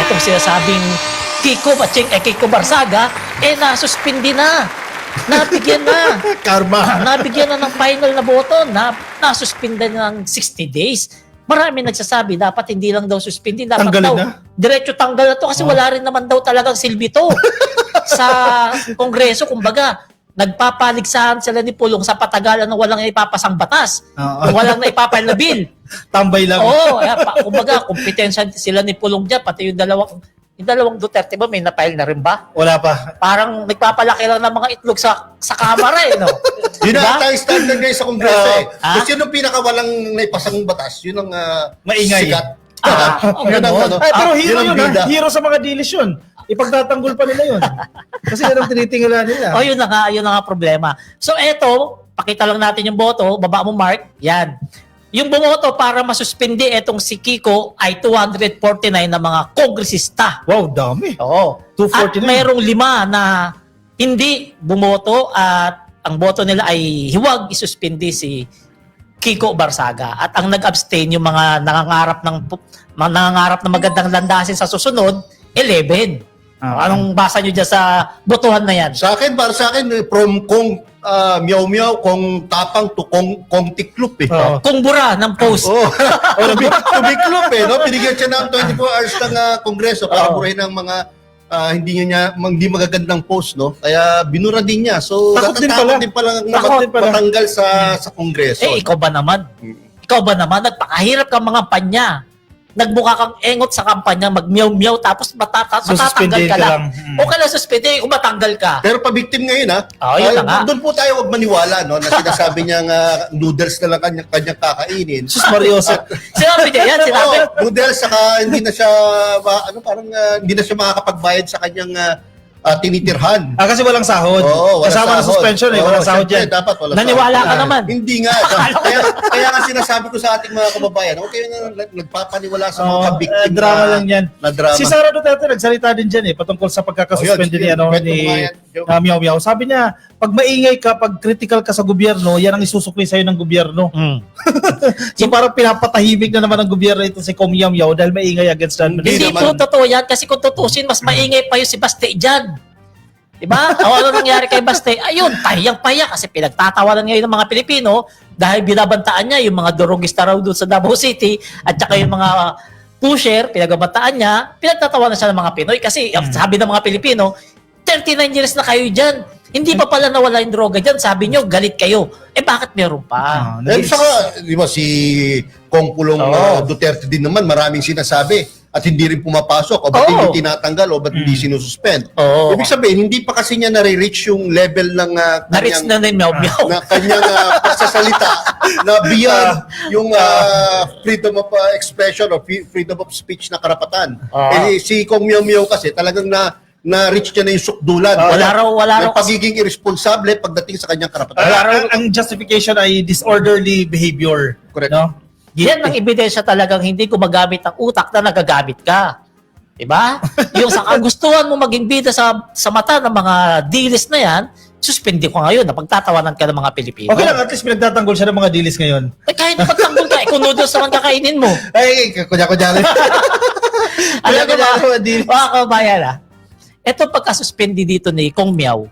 itong sinasabing Kiko Barsaga, nasuspindi na. Nabigyan na. Karma. Nabigyan na ng final na boto. Nasuspinda na ng 60 days. Marami nagsasabi, dapat hindi lang daw suspindi. Dapat Tanggalin daw, na? diretso tanggal na to kasi wala rin naman daw talagang silbi to. Sa Kongreso, kumbaga, nagpapaligsahan sila ni Pulong sa patagalan na walang ipapasang batas. Oo. Walang naipapal na bill. Tambay lang. Oo, kumbaga, kompetensya sila ni Pulong dyan, pati yung dalawang Duterte ba, may na-file na rin ba? Wala pa. Parang nagpapalaki lang ng mga itlog sa kamara eh, no? Yun Diba? ang tayo standard ngayon sa Kongreso eh. Ah? Kasi yun ang pinakawalang naipasang batas, yun ang Maingay. sikat. Yun ang ano. Pero hero Yun ang yun, bida. Hero sa mga dilis yun. Ipagtatanggol pa nila yun. Kasi yan ang tinitingala nila. Oh, yun na nga problema. So eto, pakita lang natin yung boto, baba mo Mark, yan. Yung bumoto para masuspindi etong si Kiko ay 249 na mga kongresista. Wow, dami. Oo. 249. At mayroong 5 na hindi bumoto at ang boto nila ay huwag isuspindi si Kiko Barsaga. At ang nag-abstain yung mga nangangarap ng magandang landasin sa susunod, 11. Anong basa nyo dyan sa botohan na yan? Para sa akin, from kong miyaw-miyaw, kong tapang to kong tiklop eh. Oo. Kung bura ng post. Oh, tumiklop eh, no? Pinigyan siya ng 24 hours ng Kongreso para Oo. burahin ng mga hindi magagandang post, no? Kaya binura din niya. So, Takot din natatakot pala. din pala Takot din pala. matanggal sa Kongreso. Ikaw ba naman? Ikaw ba naman? Nagpakahirap kang mga panya. Nagbuka kang engot sa kampanya, magmiyaw-miyaw, tapos matatanggal Sususpendihin ka ka lang. lang. O ka lang suspendin, kung matanggal ka. Pero pa-victim ngayon, ha? Yun na nga. Doon po tayo wag maniwala, no? Na sinasabi niya noodles na lang kanyang kakainin. Sus Mariosa. Sinabi niya yan, sinabi. Noodles, saka hindi na siya, hindi na siya makakapagbayad sa kanyang tinitirhan. Kasi walang sahod. Oo, walang Kasama ng sahod. suspension eh. Oo, Walang sahod syempre, yan. dapat walang Naniwala sahod. ka naman. Hindi nga. kaya nga sinasabi ko sa ating mga kababayan, huwag kayo na nagpapaniwala sa mga kabiktim drama lang yan. na drama. Si Sara Duterte nagsalita din dyan patungkol sa pagkakasuspend Sige, ni kwento mo nga yan, Joe. Miao Miao. Sabi niya, pag maingay ka, pag critical ka sa gobyerno, yan ang isusukli sa'yo ng gobyerno. So parang pinapatahimik na naman ng gobyerno ito si Kong Miao Miao dahil maingay against the Hindi Hindi naman. po totoo yan kasi kung tutusin, mas maingay pa yung si Baste dyan. Diba? Ano nangyari kay Baste? Ayun, pahiyang-pahiya kasi pinagtatawanan ngayon ng mga Pilipino dahil binabantaan niya yung mga durugista raw doon sa Davao City at saka yung mga pusher, pinagbabantaan niya, pinagtatawanan siya ng mga Pinoy kasi sabi ng mga Pilipino, 39 years na kayo dyan. Hindi pa pala nawala yung droga dyan. Sabi nyo, galit kayo. Bakit meron pa? Saka, di ba, si Kong Pulong Duterte din naman, maraming sinasabi at hindi rin pumapasok o ba't hindi tinatanggal o ba't hindi sinususpend. Oo. Ibig sabihin, hindi pa kasi niya nare-reach yung level ng Na-reach na ni Meow Meow. na kanyang pagsasalita na beyond yung freedom of expression or freedom of speech na karapatan. Si Kong Miao Miao kasi talagang na-reach niya na yung sukdulan. Wala raw Yung pagiging irresponsible pagdating sa kanyang karapatan. ang justification ay disorderly behavior. Correct. No? Yan ang ebidensya talagang hindi gumagamit ng utak na nagagamit ka. Diba? Yung sa kagustuhan mo maging bida sa mata ng mga dilis na yan, suspindi ko ngayon na pagtatawanan ka ng mga Pilipino. Okay lang, at least pinagtatanggol siya ng mga dilis ngayon. Kahit pagtanggol ka, kung noodles naman kakainin mo. Ay, kunya-kunya. Alam mo ba, mga kabayan ito pagkasuspindi dito ni Kong Miao,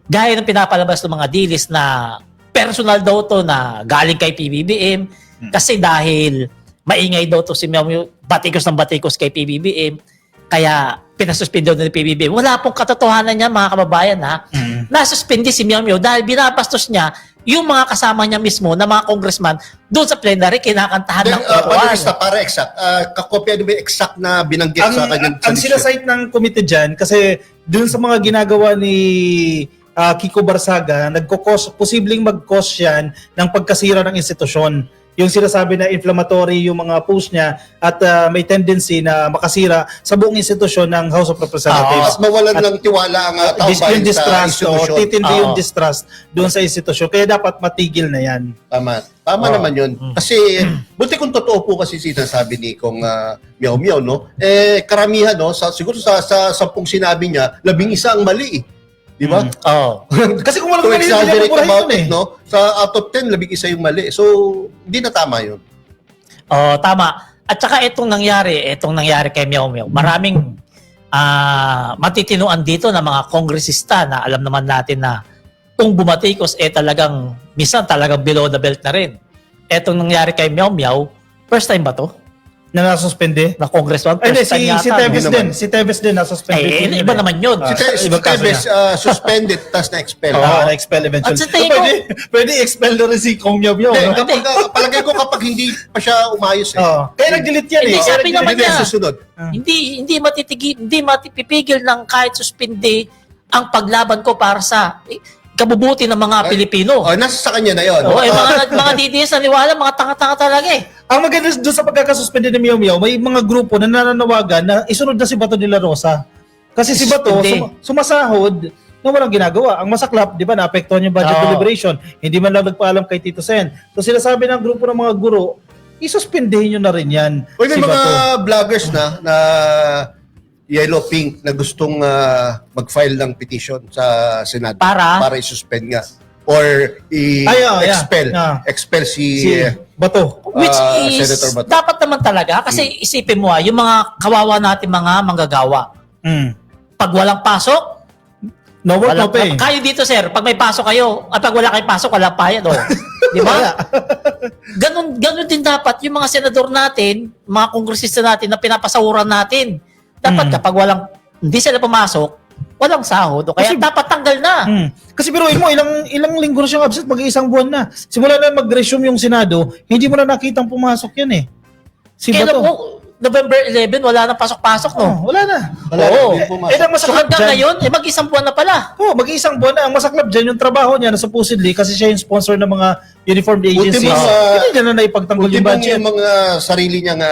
gaya ng pinapalabas ng mga dilis na personal daw to na galing kay PBBM kasi dahil maingay daw to si Miao Miao, batikos ng batikos kay PBBM, kaya pinasuspindi daw ni PBBM. Wala pong katotohanan niya mga kababayan nasuspindi si Miao Miao dahil binabastos niya yung mga kasama niya mismo na mga congressman doon sa plenary kinakantahan ng Panelista, para exact. Kakopya ba yung exact na binanggit sa kanyang ang sinasite ng komite dyan, kasi dun sa mga ginagawa ni Kiko Barsaga, posibleng mag-cause yan ng pagkasira ng institusyon. Yung sinasabi na inflammatory yung mga post niya at may tendency na makasira sa buong institusyon ng House of Representatives. Mas mawalan ng tiwala ang tao Yung bayan sa distrust, institusyon. titindi yung distrust doon sa institusyon. Kaya dapat matigil na yan. Tama naman yun. Kasi, buti kung totoo po kasi sinasabi ni Kong Miao Miao, no? Karamihan, no? Siguro sa 10 sinabi niya, 11 ang mali, Di ba? Kasi kung walang To mali, exaggerate hindi about yun it, no? Sa out of 10, 11 yung mali. So, hindi na tama yun. Tama. At saka itong nangyari kay Meow Meow, maraming matitinuan dito na mga kongresista na alam naman natin na kung bumatikos, talagang, minsan talagang below the belt na rin. Etong nangyari kay Meow Meow, first time ba to? Na nasuspende? Na congressman? Ay, First time si yata. Tevez Hindi din. Si Tevez din nasuspended. Iba naman yun. Si ibang kaso Tevez, suspended, tas na-expel. na-expel eventually. At sa tingin ko- pwede i-expel na rin si Kong Meow Meow. Hindi, no? palagay ko kapag hindi pa siya umayos Kaya nag-delete yan Hindi, eh. sabi Kaya naman nag-delete niya. yan. Susunod. Hindi matipipigil ng kahit suspindi ang paglaban ko para sa kabubuti ng mga Pilipino. Oh, nasa sa kanya na yun. Mga DDS naniwala, mga tanga-tanga talaga eh. Ang maganda doon sa pagkakasuspende ni Meow Meow, may mga grupo na nananawagan na isunod na si Bato de la Rosa. Kasi si Bato Suspende. sumasahod na walang ginagawa. Ang masaklap, di ba, naapektuhan yung budget Oo. deliberation. Hindi man lang nagpaalam kay Tito Sen. So sinasabi ng grupo ng mga guro, isuspendehin nyo na rin yan. Uy, may si mga Bato. vloggers na yellow pink na gustong mag-file ng petition sa Senado Para i-suspend nga or yeah. expel si Si Bato. Which is, Senator Bato. dapat naman talaga, kasi isipin mo yung mga kawawa natin mga manggagawa. Pag walang pasok, No work, no pay. kayo dito sir, pag may pasok kayo, at pag wala kayong pasok, wala bayad. Oh. Di ba? Ganun din dapat yung mga senador natin, mga kongresista natin na pinapasahuran natin. Dapat kapag hindi sila pumasok, walang sahod. O kaya Kasi- dapat tanggal na. Kasi biruin mo, ilang linggo na siyang absent, mag-iisang buwan na. Simula na mag-resume yung Senado, hindi mo na nakitang pumasok yan eh. Si Kaya Bato. po, November 11, wala nang pasok-pasok, no? Wala na. Wala Oo. na, hindi pumasok. ang So masaklap hanggang dyan, ngayon, mag-isang buwan na pala. mag-iisang buwan na. Ang masaklap dyan, yung trabaho niya na supposedly, kasi siya yung sponsor ng mga uniformed agencies, Ultimo, hindi niya na naipagtanggol yung Ultimong budget. yung mga sarili niyang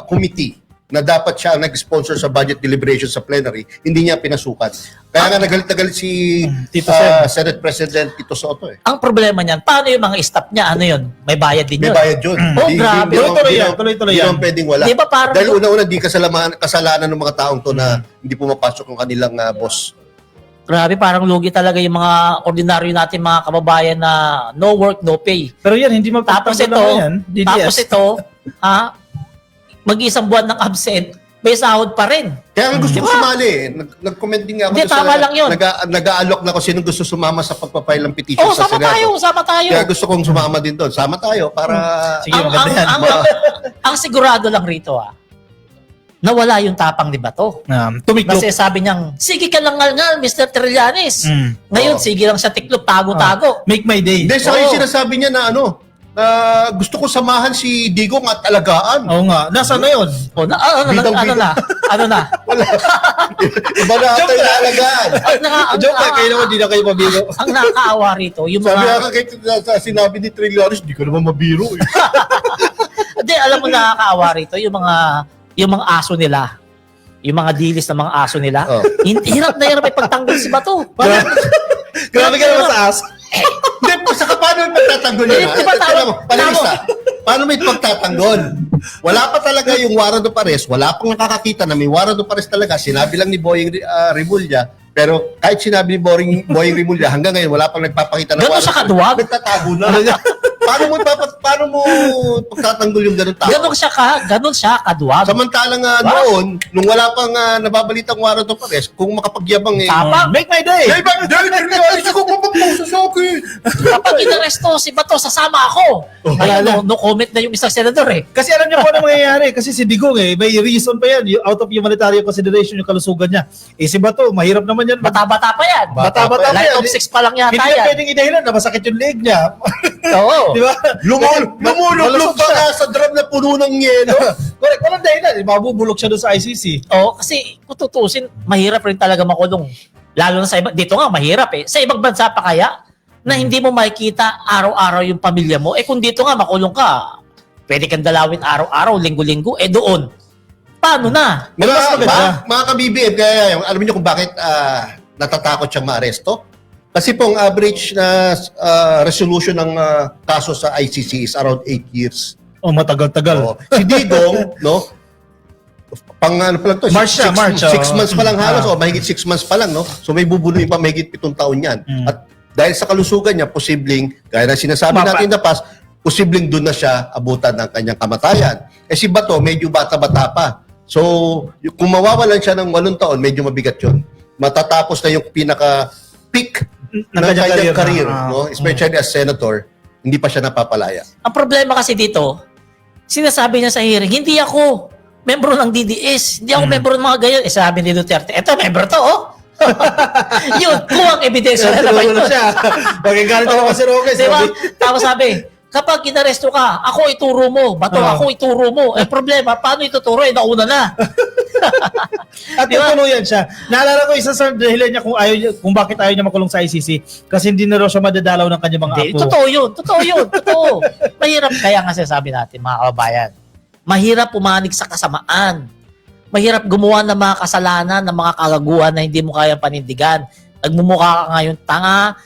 committee na dapat siya ang nag-sponsor sa budget deliberation sa plenary, hindi niya pinasukan. Kaya nga nagalit na galit si Tito Sen. Senate President Tito Soto eh. Ang problema niyan, paano yung mga staff niya? Ano yun? May bayad din May yun. bayad yun. Oh, grabe. Tuloy-tuloy yan, tuloy-tuloy Hindi yan. naman pwedeng wala. Di ba parang- Dahil una-una, di kasalanan ng mga taong to na hindi pumapasok yung kanilang boss. Grabe, parang lugi talaga yung mga ordinaryo natin, mga kababayan na no work, no pay. Pero yan, hindi Tapos mapagtanggol ito, naman yan. DDS. tapos ito, mag-isang buwan ng absent, may sahod pa rin. Kaya nga gusto Di ko ba? sumali eh. Nag-comment din nga ako. Hindi, doon tama lang yun. Nag-aalok na kung sino gusto sumama sa pagpapile ng petition Oh, sa sama Senado. tayo, sama tayo. Kaya gusto kong sumama din doon. Sama tayo para... Sige, maganda yan. Ang sigurado lang rito nawala yung tapang ni Bato. Tumiklop. Kasi sabi niyang, sige ka lang ngal, Mr. Trillanes. Ngayon, Oo. sige lang siya tiklop, tago-tago. Make my day. Hindi, sa Oo. yung sinasabi niya na na gusto ko samahan si Digong at alagaan. Oo nga. Nasaan na yun? Oh, ano na? Wala. Iba na ata Joke yung lang. alagaan. Joke lang, kayo naman, di na kayo mabigo. Ang nakakaawa rito, yung Sabi mga... nga kay sinabi ni Trillanes, di ko naman mabiro eh. Hindi, alam mo nakakaawa rito, yung mga aso nila. Yung mga dilis ng mga aso nila. Oh. Hirap na hirap ipagtanggol si Bato. Grabe ka naman sa ass. Hindi, saka paano yung pagtatanggol yun? Eh, di ba tama- Panalista, paano may pagtatanggol? Wala pa talaga yung warrant of arrest, wala pang nakakakita na may warrant of arrest talaga. Sinabi lang ni Boying Rimulya, pero kahit sinabi ni Boying Rimulya, hanggang ngayon wala pang nagpapakita ng Ganun siya kaduwag? Nagtatago na. paano mo pagtatanggol yung ganun tao? Ganun siya kaduwag. Samantalang noon, nung wala pang nababalitang warrant of arrest, kung makapagyabang Tapang. Make my day. Hey, bakit Trillanes ako mapapuso sa akin? Kapag inaresto si Bato, sasama ako. Kaya no comment na yung isang senador eh. Kasi alam niyo po ano mangyayari. Kasi si Digong may reason pa yan. Out of humanitarian consideration yung kalusugan niya. Si Bato, mahirap naman yan. Bata-bata pa yan. Bata-bata pa Light yan. of 6 pa lang yata Hindi na yan. pwedeng idahilan na masakit yung leg niya. Oo. Di ba? Lumulog ba nga sa drum na puno ng yelo? Correct. Walang dahilan. Mabubulok siya doon sa ICC. Oo, kasi kung tutusin, mahirap rin talaga makulong. Lalo na sa iba, dito nga mahirap eh. Sa ibang bansa pa kaya, na hindi mo makikita araw-araw yung pamilya mo. Kung dito nga makulong ka, pwede kang dalawin araw-araw, linggo-linggo, doon. Paano na? Mas maganda. Mga ka-BBM, kaya alam niyo kung bakit natatakot siyang maaresto? Kasi pong average na resolution ng kaso sa ICC is around 8 years. Matagal-tagal. Oh, si Digong, no? Pang ano pa lang to? March siya, March. 6 months pa lang halos, o mahigit 6 months pa lang, no? So may bubunuin pa mahigit 7 taon yan. At dahil sa kalusugan niya, posibleng, gaya na sinasabi natin na past, posibleng doon na siya abutan ng kanyang kamatayan. Si Bato, medyo bata-bata pa. So, kung mawawalan siya ng 8 taon, medyo mabigat yun. Matatapos na yung pinaka-peak ng kanyang career, no? Especially as senator, hindi pa siya napapalaya. Ang problema kasi dito, sinasabi niya sa hearing, hindi ako membro ng DDS, hindi ako membro ng mga gayon. Sabi ni Duterte, eto, membro to, oh. Yun, kung ang ebidensya na naman yun. siya. Magagalit ako kasi Roque. Diba? Tapos sabi, kapag inaresto ka, ako ituro mo. Bato, ako ituro mo. Problema, paano ituturo? Nauna na. At tutuloyan siya. Naalala ko isa sa dahilan niya kung bakit ayaw niya makulong sa ICC kasi hindi na raw siya madadalaw ng kanyang mga apo. Totoo yun. Mahirap, kaya nga sabi natin, mga kababayan, mahirap pumanig sa kasamaan. Mahirap gumawa ng mga kasalanan, ng mga kagaguhan na hindi mo kayang panindigan. Nagmumukha ka ngayon tanga,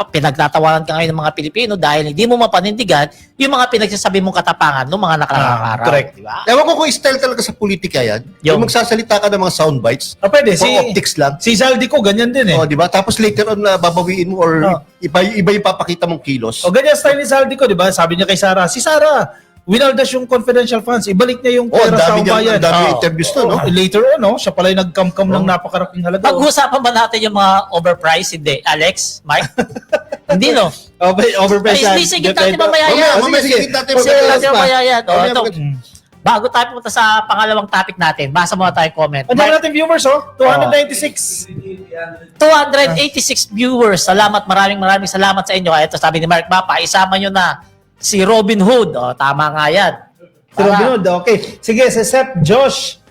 pinagtatawanan ka ngayon ng mga Pilipino dahil hindi mo mapanindigan yung mga pinagsasabi mong katapangan ng mga nakaraang araw. Correct. Diba? Ewan ko kung style talaga sa politika yan. Yung magsasalita ka ng mga soundbites, Pwede. for optics lang. Si Zaldico, ganyan din eh. Oh, di ba? Tapos later on na babawiin mo or iba yung papakita mong kilos. O ganyan style ni Zaldico, di ba? Sabi niya kay Sara, si Sara, winaldas yung confidential funds, ibalik niya yung pera sa bayan. Ang dami interviews to, no? Later on, no? Siya pala yung nag-cam-cam ng napakaraking halaga. Pag-uusapan ba natin yung mga overpriced? Hindi. Alex? Mike? Hindi, no? Overpriced. Ay, sige, natin mamaya yan. Sige, natin Sige, natin mamaya yan. O, ito. Mamaya, Bago tayo pumunta sa pangalawang topic natin, basa muna tayo comment. Ang dami natin viewers, 296. 286 viewers. Salamat, maraming salamat sa inyo. Ito sabi ni Mark Mapa, isama nyo na si Robin Hood. O, tama nga yan. Si Robin Hood, okay. Sige, si Sep Josh,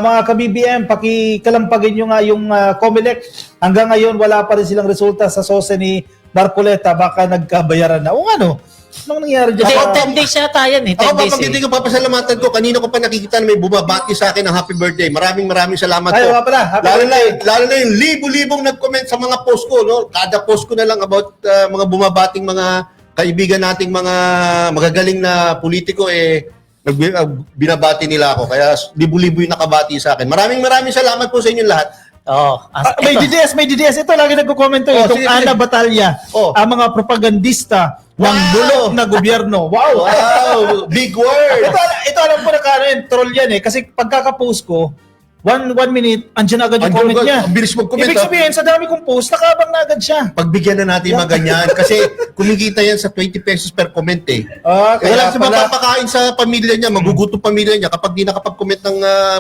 mga ka-BBM, pakikalampagin nyo nga yung COMELEC. Hanggang ngayon, wala pa rin silang resulta sa sose ni Marcoleta. Baka nagkabayaran na. O ano? Anong nangyari dyan? 10 days yata yan eh. 10 Ako days papagitin ko, papasalamatan ko. Kanina ko pa nakikita na may bumabati sa akin ng happy birthday. Maraming salamat Ay, po. wala pala. Happy birthday. Lalo na yung libo-libong nag-comment sa mga post ko. No? Kada post ko na lang about mga bumabating mga kaibigan nating mga magagaling na politiko binabati nila ako. Kaya libo-libo yung nakabati sa akin. Maraming salamat po sa inyong lahat. Oh, May DDS. Ito lagi nagko-comment itong sige, Ana Batalya. Ang mga propagandista ng bulok na gobyerno. Wow! Big word! Ito alam ko na troll yan eh. Kasi pagkaka-post ko, one minute, andyan agad yung comment niya. Ang bilis mag-comment. Ibig sabihin, sa dami kong post, nakabang na agad siya. Pagbigyan na natin mga ganyan. Kasi kumikita yan sa 20 pesos per comment eh. Kaya Wala siya mapapakain sa pamilya niya, magugutom pamilya niya kapag di nakapag-comment ng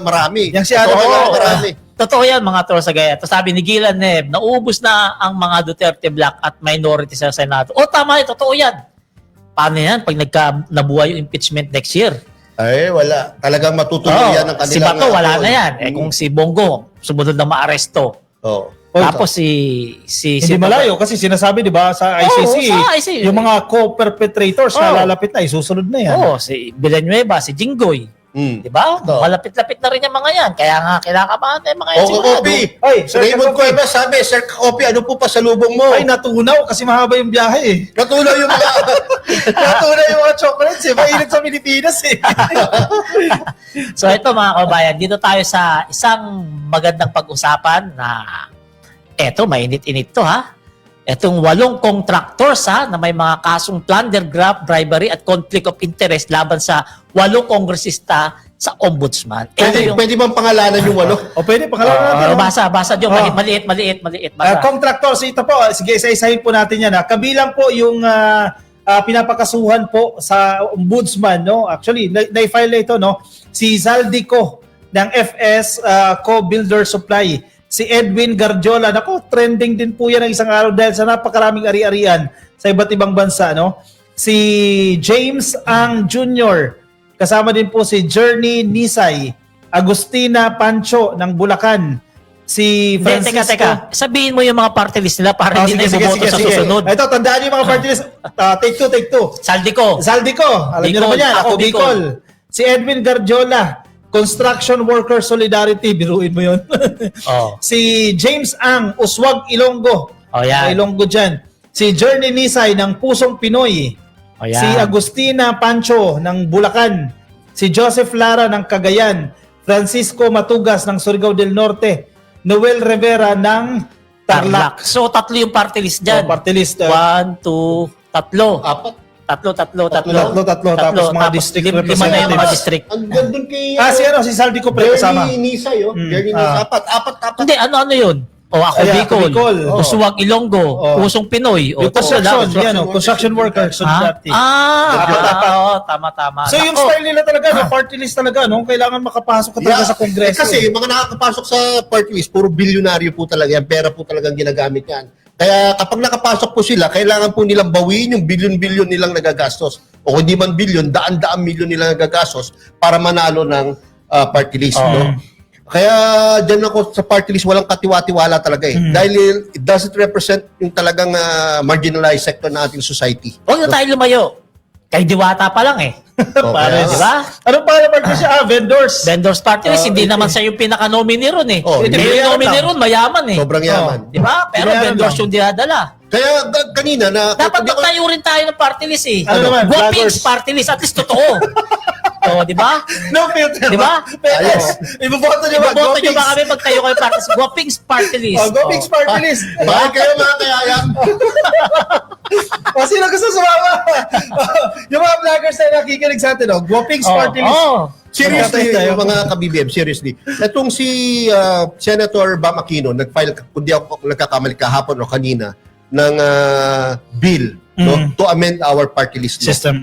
marami. Yan si Ana marami. Totoo yan mga troll sa gaya. Tapos sabi ni Gilan Neb, naubos na ang mga Duterte Black at minority sa Senado. Tama yan, totoo yan. Paano yan pag nabuhay yung impeachment next year? Ay, wala. Talagang matutuloy yan ang kanilang... Si Bato, wala na yan. Kung si Bongo, sumunod na maaresto. Tapos Hindi malayo kasi sinasabi 'di ba sa ICC, sa ICC, yung mga co-perpetrators na lalapit na isusunod na yan. Si Villanueva, si Jinggoy. Di ba? Malapit-lapit na rin yung mga yan. Kaya nga kinakabahan tayo mga yan. Kopi. Sir Raymond Cuevas sabi, Sir Kopi, ano po pa salubong mo? Ay, natunaw kasi mahaba yung biyahe eh. Natunaw yung mga... Natunaw yung mga chocolates eh. Mainit sa Pilipinas eh. So ito mga kabayan, dito tayo sa isang magandang pag-usapan na eto, mainit-init to ha. Etong 8 contractors na may mga kasong plunder, graft, bribery at conflict of interest laban sa 8 kongresista sa ombudsman. Pwede bang pangalanan yung 8? Pwede, pangalanan natin. Basa Diyo, maliit. Basa. Contractors, ito po, sige, isa-isahin po natin yan. Kabilang po yung pinapakasuhan po sa ombudsman, no? Actually, na-file na ito, no? Si Zaldico ng FS Co-Builder Supply. Si Edwin Garjola, nako, trending din po yan ng isang araw dahil sa napakaraming ari-arian sa iba't ibang bansa, no? Si James Ang Jr., kasama din po si Journey Nisay, Agustina Pancho ng Bulacan, si Francisco... Teka. Sabihin mo yung mga party list nila para hindi na iboboto sa susunod. Ito, tandaan niyo yung mga party list. Take two. Saldico. Alam niyo naman yan. Ako, Bicol. Si Edwin Garjola, Construction Worker Solidarity, biruin mo yun. Si James Ang, Uswag Ilonggo. Yan. Ilonggo dyan. Si Journey Nisay ng Pusong Pinoy. Si Agustina Pancho ng Bulacan. Si Joseph Lara ng Cagayan. Francisco Matugas ng Surigao del Norte. Noel Rivera ng Tarlac. So, 3 yung party list dyan. Party list. 1, 2, 3. Tatlo. Tatlo. Tapos mga district lima na yung mga representatives. district. Ang gandun kay Si Saldico pre kasama. Bernie Nisay, Bernie Nisay. Apat. Hindi, ano yun? O ako, Ayan, Bicol. Bicol. O Suwag, Ilonggo. Oh. Pusong Pinoy. O Yung construction, construction workers. Subjective. Tama. So yung style nila talaga, party list talaga, kailangan makapasok ka talaga sa kongreso. Kasi yung mga nakakapasok sa party list, puro bilyonaryo po talaga yan. Pera po talagang ginagamit yan. Kaya kapag nakapasok po sila, kailangan po nilang bawiin yung bilyon-bilyon nilang nagagastos. O kung di man bilyon, daan-daan milyon nilang nagagastos para manalo ng party list. No? Kaya dyan ako sa party list, walang katiwa-tiwala talaga eh. Dahil it doesn't represent yung talagang marginalized sector na ating society. Huwag na tayo lumayo. Kay Diwata pa lang eh. Pare, Di ba? Ano para party siya? Vendors. Vendors party list, hindi naman siya yung pinaka-nominee ron eh. Hindi. Yung nominee ron, mayaman eh. Sobrang yaman. Di ba? Pero Mayaman vendors lang. yung dinadala. Kaya kanina na... Dapat hindi ako- magtayo rin tayo ng party list eh. Ano naman? Guapings Vloggers. party list, at least totoo. O, di ba? No filter. Di ba? Yes. Iboboto niyo ba? Iboboto nyo ba kami magtayo kayo party list? Guapings party list. Guapings party list. Bakit kayo mga kayayang? Sino gusto sumama? Yung mga vloggers na nakikinig sa atin, Guapings party list. Seriously, Magkatayo tayo. mga ka-BBM, seriously. Itong si Senator Bam Aquino, nag-file, kung di ako nagkakamali kahapon o kanina, ng bill to amend our party list law. System.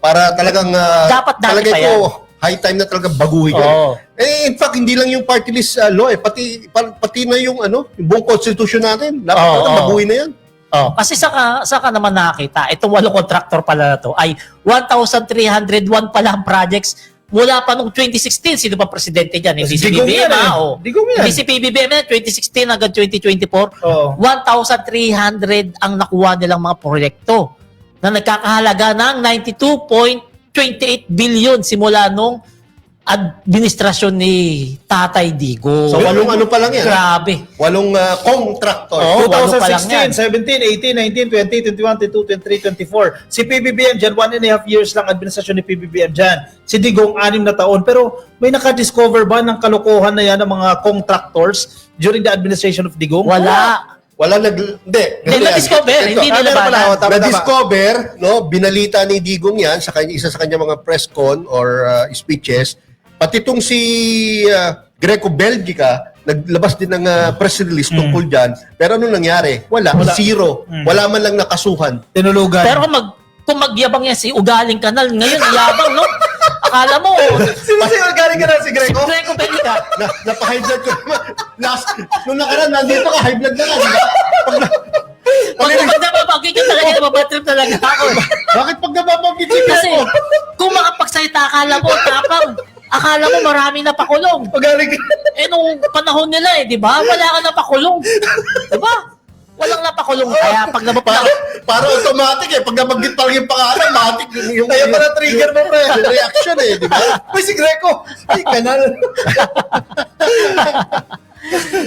Para talagang Dapat dati talaga pa ito, high time na talaga baguhin yun. Oo. In fact, hindi lang yung party list law pati na yung yung buong constitution natin. Dapat Oo, talaga oo. baguhin na yan. Kasi saka naman nakakita, itong 8 contractor pala na to ay 1,301 pala ang projects mula pa noong 2016. Sino pa presidente dyan? Hindi si Digong PBBM. yan eh. Digong yan. Hindi si PBBM yan. 2016 hanggang 2024. Oo. 1,300 ang nakuha nilang mga proyekto na nagkakahalaga ng 92.28 billion simula nung administrasyon ni Tatay Digo. So, walong ano pa lang yan. Grabe. Walong contractor. Oo. walo pa lang yan. 2016, 17, 18, 19, 20, 21, 22, 23, 24. Si PBBM dyan, 1.5 years lang administrasyon ni PBBM dyan. Si Digong, 6 na taon. Pero may nakadiscover ba ng kalokohan na yan ng mga contractors during the administration of Digong? Wala. Hindi. Hindi na-discover. Hindi nila ba? Na-discover, binalita ni Digong yan sa kanya, isa sa kanya mga press con or speeches. Pati itong si Greco Belgica, naglabas din ng press release tungkol dyan. Pero ano nangyari? Wala. Zero. Wala man lang nakasuhan. Tinulugan. Pero kung magyabang yan si Ugaling Kanal, ngayon yabang, no? Akala mo, Sino galing ka na si si Greco? Greco Bellica. Napa-high blood ko naman. Nung nakaraan, nandito ka, high blood na nga. Di ba? Pag nababagay ka talaga, nababatrip talaga ako. Bakit pag nababanggit si Kasi, Greco? kung makapagsalita, akala mo, tapang. Akala mo marami na pakulong. Galing Nung panahon nila di ba? Wala ka na pakulong. Di ba? Walang napakulong. Kaya pag Para automatic Pag nabanggit pa lang yung pangalan, matik yung Kaya pala trigger mo, pre. yung reaction di ba? Uy, si Greco! Ay, kanal.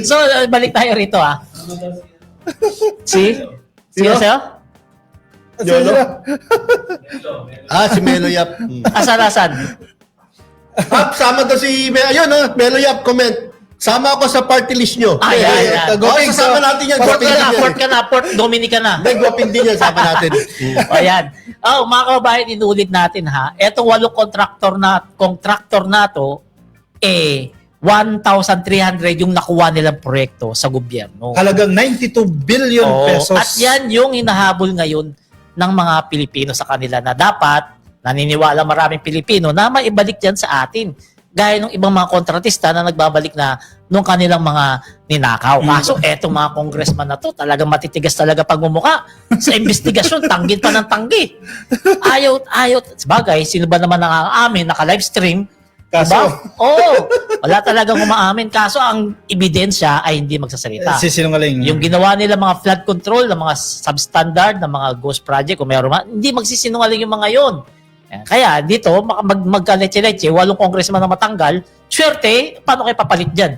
So, balik tayo rito, Sino sa'yo? Yolo? Si Melo Yap. Asan? Sama daw si Melo Yap, comment. Sama ako sa party list nyo. Ayan. Sasama natin yan. Port ka na, Port Dominic ka na. May guwapin din yan, sama natin. Ayan. Mga kababayan, inulit natin Etong 8 contractor na to, 1,300 yung nakuha nilang proyekto sa gobyerno. Halagang 92 billion pesos. At yan yung hinahabol ngayon ng mga Pilipino sa kanila na dapat, naniniwala maraming Pilipino na maibalik yan sa atin. Gaya ng ibang mga kontratista na nagbabalik na nung kanilang mga ninakaw. Kaso etong mga congressman na to, talagang matitigas talaga pagmumuka. Sa investigasyon, tanggit pa ng tanggi. Ayaw. Sabagay, sino ba naman nakaamin, naka-livestream? Kaso, Diba? Oo. Wala talagang umaamin. Kaso ang ebidensya ay hindi magsasalita. sisinungaling. Yung ginawa nila mga flood control, ng mga substandard, ng mga ghost project, kung mayroon man, hindi magsisinungaling yung mga yon. Kaya dito, magka-leche-leche, 8 congressman na matanggal, swerte, paano kayo papalit dyan?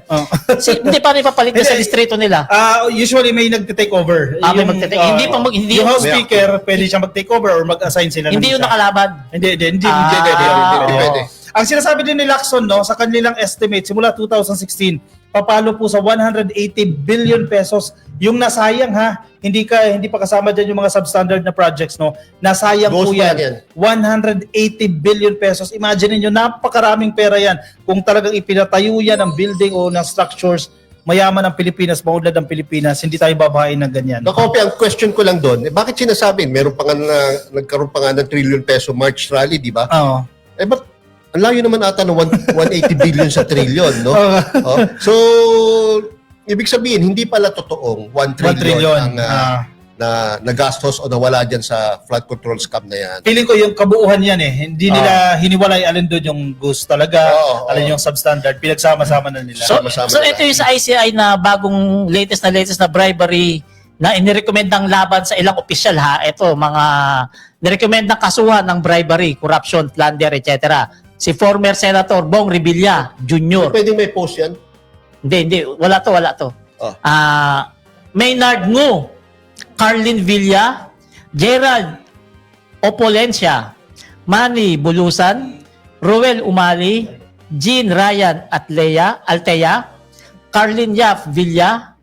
Hindi, paano ipapalit dyan sa distrito nila? Usually may nagte-take over. May magte-take. Hindi pa hindi yung yung- House Speaker, pwede siyang mag-take over or mag-assign sila ng Hindi yung isa. nakalaban. Hindi. Pwede. Ang sinasabi din ni Lacson, no, sa kanilang estimate simula 2016, papalo po sa 180 billion pesos yung nasayang, ha. Hindi pa kasama diyan yung mga substandard na projects, no. Nasayang Ghost po pa yan. 180 billion pesos. Imagine niyo, napakaraming pera yan. Kung talagang ipinatayo yan ng building o ng structures, mayaman ang Pilipinas, maunlad ang Pilipinas, hindi tayo babahain ng ganyan. Nakopi, ang question ko lang doon, bakit sinasabi, meron pa nga nagkaroon pa nga ng trillion peso March rally, di ba? Oo. Ba't ang layo naman ata ng 180 billion sa trillion, no? Oh. So, ibig sabihin, hindi pala totoong 1 trillion ang na nagastos o nawala dyan sa flood control scam na yan. Feeling ko yung kabuuhan yan hindi nila hiniwalay alin doon yung goose talaga, alin yung substandard, pinagsama-sama na nila. So ito yung sa ICI na bagong latest na bribery na inirecommend ng laban sa ilang opisyal, ha. Ito, mga nirecommend ng kasuhan ng bribery, corruption, plunder, etc. Si former Senator Bong Revilla Jr. Pwede may post yan? Hindi. Wala to. Oh. Maynard Ngu, Carlin Villa, Gerald Opolencia, Manny Bulusan, Roel Umali, Jean Ryan Altea, Carlin Yaf Villa,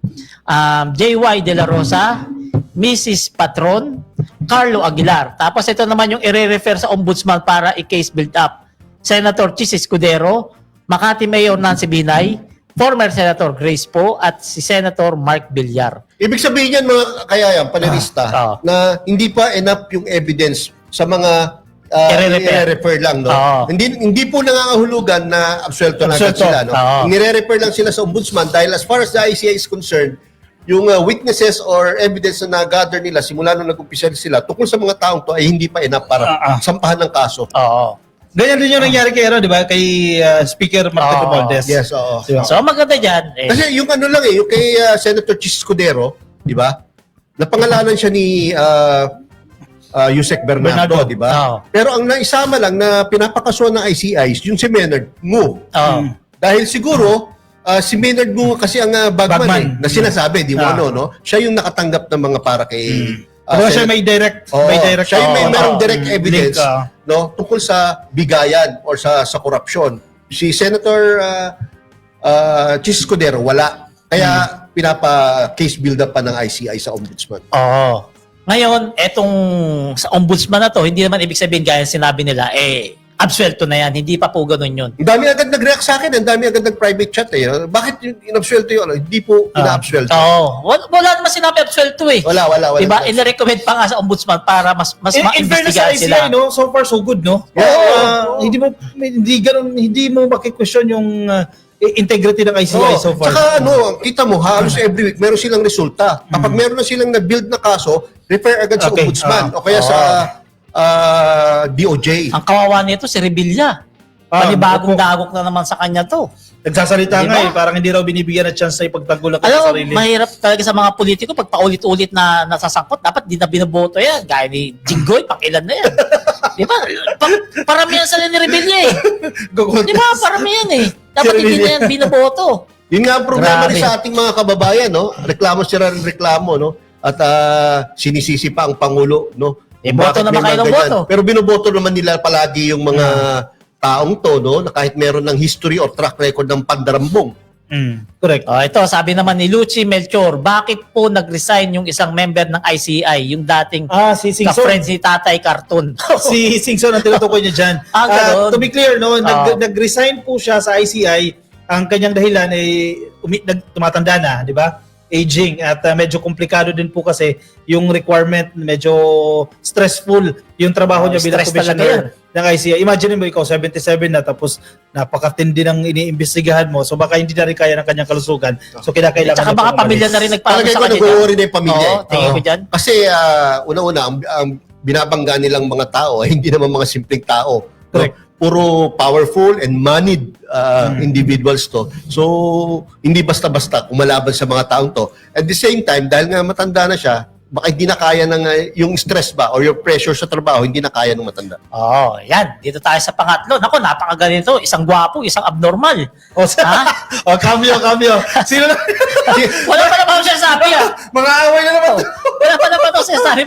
JY De La Rosa, Mrs. Patron, Carlo Aguilar. Tapos ito naman yung i-refer sa ombudsman para i-case build up. Senator Chis Escudero, Makati Mayor Nancy Binay, former Senator Grace Poe at si Senator Mark Villar. Ibig sabihin yan, mga kaya panelista, na hindi pa enough yung evidence sa mga i-refer lang, no? Hindi po nangangahulugan na absuelto na agad sila, no? Nire-refer lang sila sa ombudsman dahil as far as the ICI is concerned, yung witnesses or evidence na na-gather nila simula nung nag-umpisa sila tungkol sa mga taong to ay hindi pa enough para sampahan ng kaso. Ganyan din yung nangyari kay di ba? Kay Speaker Martin Romualdez. Yes, oo. So maganda dyan. Kasi yung ano lang yung kay Senator Chis Escudero, di ba? Napangalanan siya ni Yusek Bernardo, di ba? Pero ang naisama lang na pinapakasuhan ng ICI yung si Maynard Ngu. Dahil siguro si Maynard Ngu kasi ang bagman na sinasabi, di mo no? Siya yung nakatanggap ng mga para kay siya may direct siya yung merong direct evidence no tungkol sa bigayan or sa korupsyon. Si Senator Chis Escudero wala. Kaya pinapa-case build up pa ng ICI sa ombudsman. Ngayon, etong sa ombudsman na to, hindi naman ibig sabihin gaya sinabi nila, absuelto na yan. Hindi pa po ganun yun. Ang dami agad nag-react sa akin. Ang dami agad nag-private chat Bakit yung inabsuelto yun? Hindi po ina-absuelto. Wala naman sinabi absuelto Wala. Diba? Ina-recommend pa nga sa ombudsman para mas in fairness sa ICI, sila. no? So far, so good, no? Hindi mo maki-question yung integrity ng ICI so far. Saka kita mo, halos every week, meron silang resulta. Kapag meron na silang na-build na kaso, refer agad sa ombudsman o kaya sa DOJ. Ang kawawa nito si Revilla. Panibagong dagok na naman sa kanya to. Nagsasalita nga parang hindi raw binibigyan ng chance na ipagtanggol ang kanyang sarili. Mahirap talaga sa mga politiko pag paulit-ulit na nasasangkot, dapat di na binoboto yan. Gaya ni Jinggoy, pakilan na yan. Di ba? Paramihan sa ni Revilla Di ba? Paramihan Dapat hindi na yan binoboto. Yun nga ang problema rin sa ating mga kababayan, no? Reklamo sila rin reklamo, no? At sinisisi pa ang Pangulo, no? Boto naman kayo ng boto. Pero binoboto naman nila palagi yung mga taong to, no? Na kahit meron ng history or track record ng pandarambong. Correct. Ito, sabi naman ni Lucy Melchor, bakit po nag-resign yung isang member ng ICI, yung dating si Singson. ka-friends ni Tatay Cartoon? Si Singson ang tinutukoy niya dyan. To be clear, no, nag-resign po siya sa ICI. Ang kanyang dahilan ay tumatanda na, di ba? Aging at medyo komplikado din po kasi yung requirement, medyo stressful yung trabaho niya bilang commissioner ng ICI. Imagine mo ikaw 77 na tapos napakatindi ng iniimbestigahan mo, so baka hindi na rin kaya ng kanyang kalusugan, so kinakailangan tsaka baka pamilya na rin nagpaano sa kanya. Nag-worry na yung pamilya. Tingin ko dyan. Kasi una-una ang binabangga nilang mga tao ay hindi naman mga simpleng tao. Correct. Puro powerful and moneyed individuals to. So, hindi basta-basta kumalaban sa mga taong to. At the same time, dahil nga matanda na siya, baka hindi na kaya ng yung stress ba or yung pressure sa trabaho, hindi na kaya ng matanda. Yan. Dito tayo sa pangatlo. Naku, napakaganito. Isang gwapo, isang abnormal. Cambio. Sino na? Wala pa naman siya sabi Mga away na naman. Wala pa naman ito siya sabi.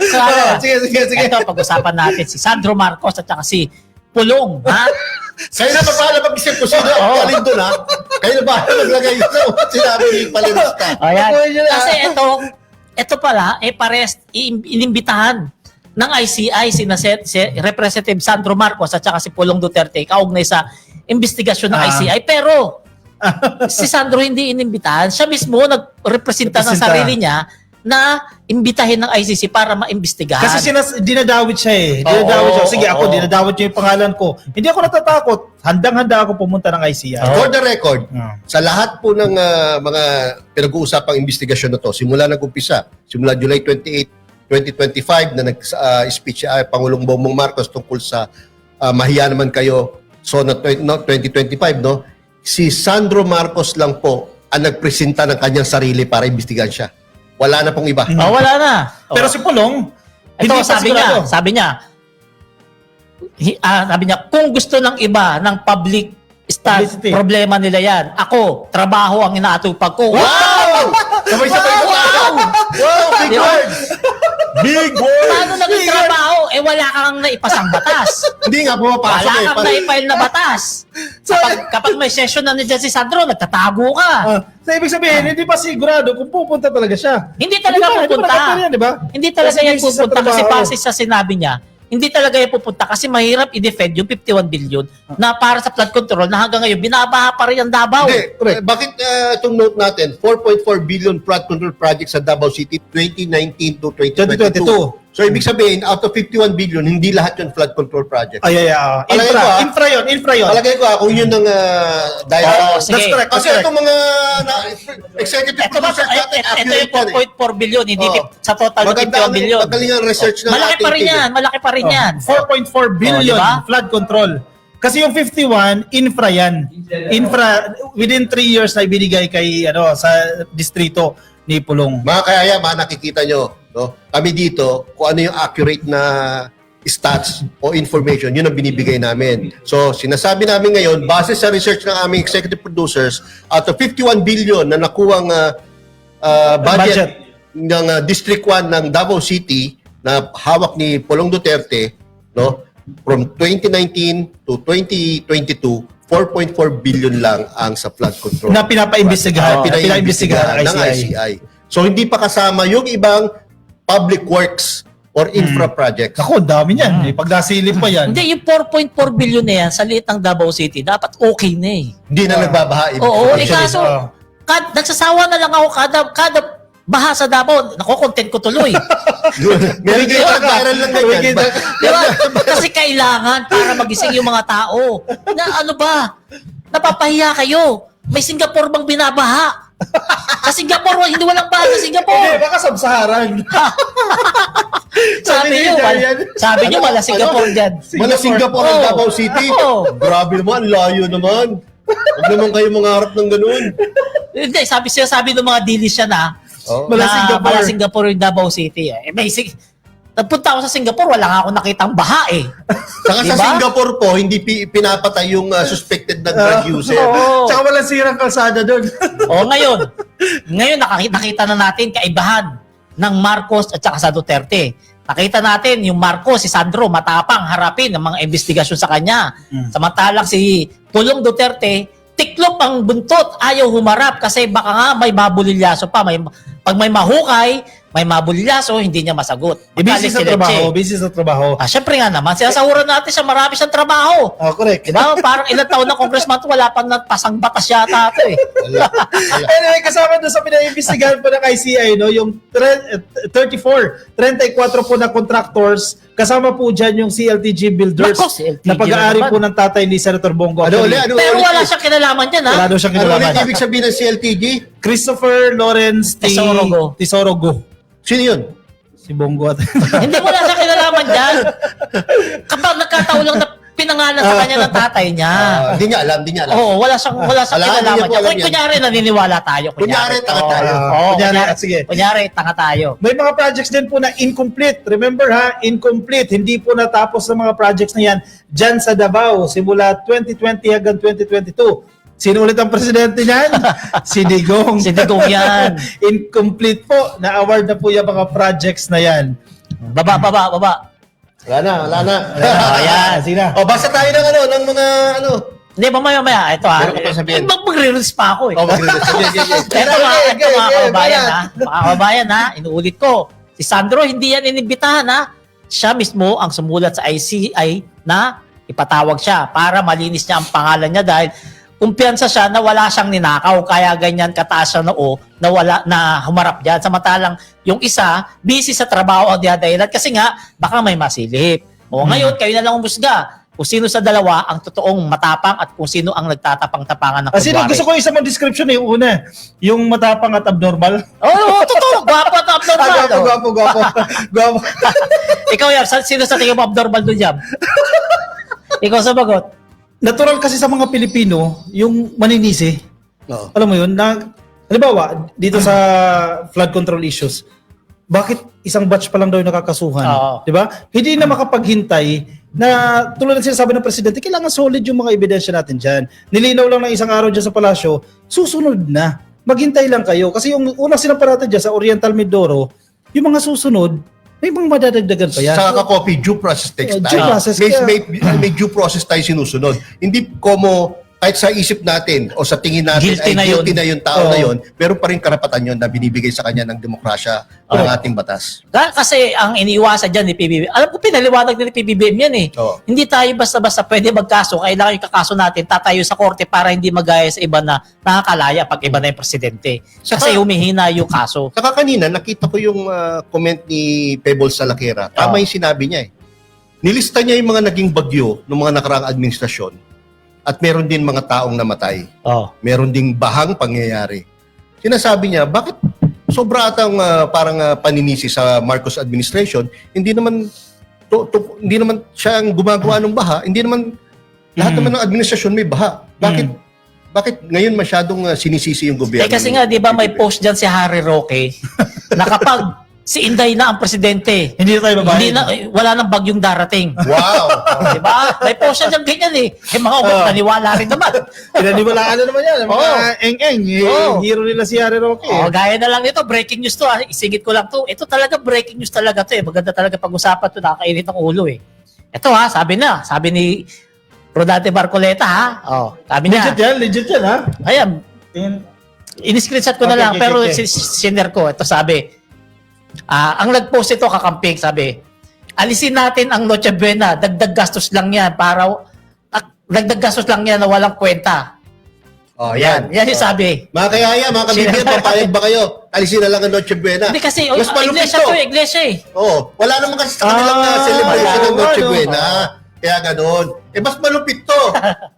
Sige. Ito, pag-usapan natin si Sandro Marcos at saka si Pulong, Kayo na papahala mag-isip ko sino ang alin doon, ha? Kayo na ba maglagay yun sa sinabi ni Palirista? Ayan. Ako yun, Kasi ito pala, pares inimbitahan ng ICI si Representative Sandro Marcos at saka si Pulong Duterte kaugnay sa investigasyon ng ICI. Pero si Sandro hindi inimbitahan. Siya mismo nagrepresenta ng sarili niya na imbitahin ng ICC para maimbestigahan. Kasi dinadawit siya eh. Dinadawit siya. Sige, ako, dinadawit niyo yung pangalan ko. Hindi ako natatakot. Handang-handa ako pumunta ng ICI. For the record, sa lahat po ng mga pinag-uusapang investigasyon na to, simula nag-umpisa, simula July 28, 2025 na nag-speech Pangulong Bongbong Marcos tungkol sa mahiya naman kayo, so na 2025, no? Si Sandro Marcos lang po ang nagpresenta ng kanyang sarili para imbestigahan siya. Wala na pong iba. Wala na. Pero si Pulong, Ito, hindi pa sigurado. sabi niya, kung gusto ng iba ng public Publicity. problema nila yan. Ako, trabaho ang inaatupag ko. Wow! Sabay-sabay na Wow! Wow! Big Di ba? words! Big words! Paano naging trabaho? Wala kang naipasang batas. Hindi nga pumapasok Wala eh. kang naipile na batas. Kapag may session na nandiyan si Sandro, nagtatago ka. So, ibig sabihin, hindi pa sigurado kung pupunta talaga siya. Hindi talaga pupunta. Di ba? Hindi talaga Kasi yan busy sa pupunta kasi trabaho. base sa sinabi niya, hindi talaga yan pupunta kasi mahirap i-defend yung 51 billion na para sa flood control na hanggang ngayon binabaha pa rin ang Davao. Hindi. Bakit itong note natin, 4.4 billion flood control projects sa Davao City 2019 to 2022. 2022. So, ibig sabihin, out of 51 billion, hindi lahat yun flood control project. Ay. Palagay ko, Infra yun. Palagay ko kung yun ang dahil Oo, sige. That's correct. Kasi itong mga executive Ito ba, producers natin, ito accurate yan yung 4.4 billion, hindi Oo. sa total ng Maganda 51 billion. magaling ang research ng Malaki pa rin ating yan, malaki pa rin yan. 4.4 billion diba? flood control. Kasi yung 51, infra yan. Infra, within 3 years na ibinigay kay sa distrito ni Pulong. Mga kaya nakikita nyo, no? Kami dito, kung ano yung accurate na stats o information, yun ang binibigay namin. So, sinasabi namin ngayon, base sa research ng aming executive producers, out of 51 billion na nakuwang budget ng District 1 ng Davao City na hawak ni Pulong Duterte, no? From 2019 to 2022, 4.4 billion lang ang sa flood control. Na pinapaimbestigahan. Pinaimbestigahan ng ICI. So, hindi pa kasama yung ibang public works or infra projects. Ako, ang dami niyan. Pag nasilip pa yan. Hindi, yung 4.4 billion na yan sa liit ng Davao City, dapat okay na eh. Hindi na nagbabaha. Oo, Actually, kaso, nagsasawa na lang ako kada baha sa Davao, content ko tuloy. Meron kayo viral lang ganyan. Di ba? Kasi kailangan para magising yung mga tao. Na ano ba? Napapahiya kayo. May Singapore bang binabaha? Sa Singapore, hindi walang baha sa Singapore. Hindi, baka sub-Saharan. Sabi niyo, wala Singapore dyan. Mala Singapore ang Oo. Davao City. Oo. Grabe naman, layo naman. Huwag naman kayo mangarap ng ganun. Hindi, sabi ng mga dilis siya na, Oh. Mala Singapore yung Davao City. Nagpunta ako sa Singapore, wala nga ako nakitang baha eh. Saka sa Diba? Singapore po, hindi pinapatay yung suspected na drug user. Oo. Tsaka walang sirang kalsada doon. O ngayon nakita na natin kaibahan ng Marcos at saka sa Duterte. Nakita natin yung Marcos, si Sandro, matapang harapin ng mga investigasyon sa kanya. Samantalang si Pulong Duterte, tiklop ang buntot, ayaw humarap kasi baka nga may mabulilyaso pa. Pag may mahukay, may mabulilyaso, hindi niya masagot. Busy sa trabaho. Busy sa trabaho. Syempre nga naman, sinasahuran natin siya, marami siyang trabaho. Correct. Diba? Parang ilang taon na congressman to, wala pang pasang batas yata ito eh. Anyway, kasama doon sa pinaimbestigahan po ng ICI, no, yung 34 po na contractors, kasama po dyan yung CLTG Builders Nako, CLTG na pag-aari na po ng tatay ni Senator Bongo. Ano ulit? Pero wala siyang kinalaman dyan ha. Wala daw siyang Ano kinalaman. ulit ibig sabihin ng CLTG? Christopher Lawrence Tesorogo. Sino yun? Si Bongo at Hindi wala siyang kinalaman dyan. Kapag nagkataon lang na pinangalan sa kanya ng tatay niya. Hindi niya alam. Oo, wala siyang Wala, kinalaman hindi niya po dyan. alam yan. Kunyari, naniniwala tayo. Kunyari, tanga tayo. Oo, sige. Kunyari, tanga tayo. May mga projects din po na incomplete. Remember ha, incomplete. Hindi po natapos ng mga projects na yan dyan sa Davao simula 2020 hanggang 2022. Sino ulit ang presidente niyan? Si Digong. Si Digong yan. Incomplete po. Na-award na po yung mga projects na yan. Baba. Wala na. Ayan. Sige na. O, basta tayo ng mga Hindi, mamaya. Ito Meron ka pa sabihin. Mag-release pa ako eh. O, mag-release. Pero mga kababayan ha, mga kababayan ha, inuulit ko, si Sandro hindi yan inimbitahan ha. Siya mismo ang sumulat sa ICI na ipatawag siya para malinis niya ang pangalan niya dahil kumpiyansa siya na wala siyang ninakaw kaya ganyan kataas siya na humarap diyan. Samantalang yung isa, busy sa trabaho ang dahilan kasi nga baka may masilip. O ngayon, kayo na lang umusga kung sino sa dalawa ang totoong matapang at kung sino ang nagtatapang-tapangan ng Kasi kunwari. gusto ko isa mong description yung una. Yung matapang at abnormal. Oo, totoo. Gwapo at abnormal. Gwapo. Ikaw yan, sino sa tingin mo abnormal doon yan? Ikaw sa bagot. Natural kasi sa mga Pilipino, yung maninisi. Oo. Alam mo yun, halimbawa, dito sa flood control issues, bakit isang batch pa lang daw yung nakakasuhan? Oo. Di ba? Hindi na makapaghintay na tulad ng sinasabi ng Presidente, kailangan solid yung mga ebidensya natin dyan. Nilinaw lang ng isang araw dyan sa palasyo, susunod na. Maghintay lang kayo. Kasi yung unang sinaparatan dyan sa Oriental Mindoro, yung mga susunod, may mga madadagdagan pa yan. Sa copy, due process takes time. Due process, May due process tayo sinusunod. Hindi como kahit sa isip natin o sa tingin natin Guilty guilty na na yung tao na yun, meron pa rin karapatan yun na binibigay sa kanya ng demokrasya o ng ating batas. Kasi ang iniiwasan dyan ni PBBM, alam ko pinaliwanag din ni PBBM yan eh. Oo. Hindi tayo basta-basta pwede magkaso. Kailangan yung kakaso natin, tatayo sa korte para hindi magaya sa iba na nakakalaya pag iba na yung presidente. Kasi humihina yung kaso. Saka kanina, nakita ko yung comment ni Pebbles Salakera. Tama yung sinabi niya eh. Nilista niya yung mga naging bagyo ng mga nakaraang administrasyon at meron din mga taong namatay. Oh. Meron ding bahang pangyayari. Sinasabi niya, bakit sobra atang parang paninisi sa Marcos administration, hindi naman siya ang gumagawa ng baha, hindi naman lahat naman ng administrasyon may baha. Bakit ngayon masyadong sinisisi yung gobyerno? Kasi nga, di ba may post dyan si Harry Roque na kapag si Inday na ang presidente, Hindi na tayo babae. wala nang bagyong darating. Wow! Di ba? May post siya dyan ganyan eh. Mga ubot naniwala rin naman. Pinaniwalaan na naman yan. Ang mga eng-eng. Hero nila si Harry Roque. Oh, gaya na lang nito, breaking news to. Isingit ko lang to. Ito talaga breaking news talaga to eh. Maganda talaga pag-usapan to, nakakainit ang ulo eh. Ito ha, sabi ni Rodante Barcoleta ha. Oh, sabi niya. Legit yan ha. Ayan, in-screenshot ko na lang pero sinare ko. Ito sabi. Ang nag-post ito kakamping, sabi, alisin natin ang Noche Buena, dagdag gastos lang yan dagdag gastos lang yan na walang kwenta. Oh, Yan yung sabi. Mga kayaya, mga kaibigan, papayag ba kayo? Alisin na lang ang Noche Buena. Hindi kasi, Mas malupit iglesia to. to, iglesia eh. Oo. Wala naman kasi sa kanilang celebration wala. ng Noche Ano? Buena. Kaya ganoon. Mas malupit to.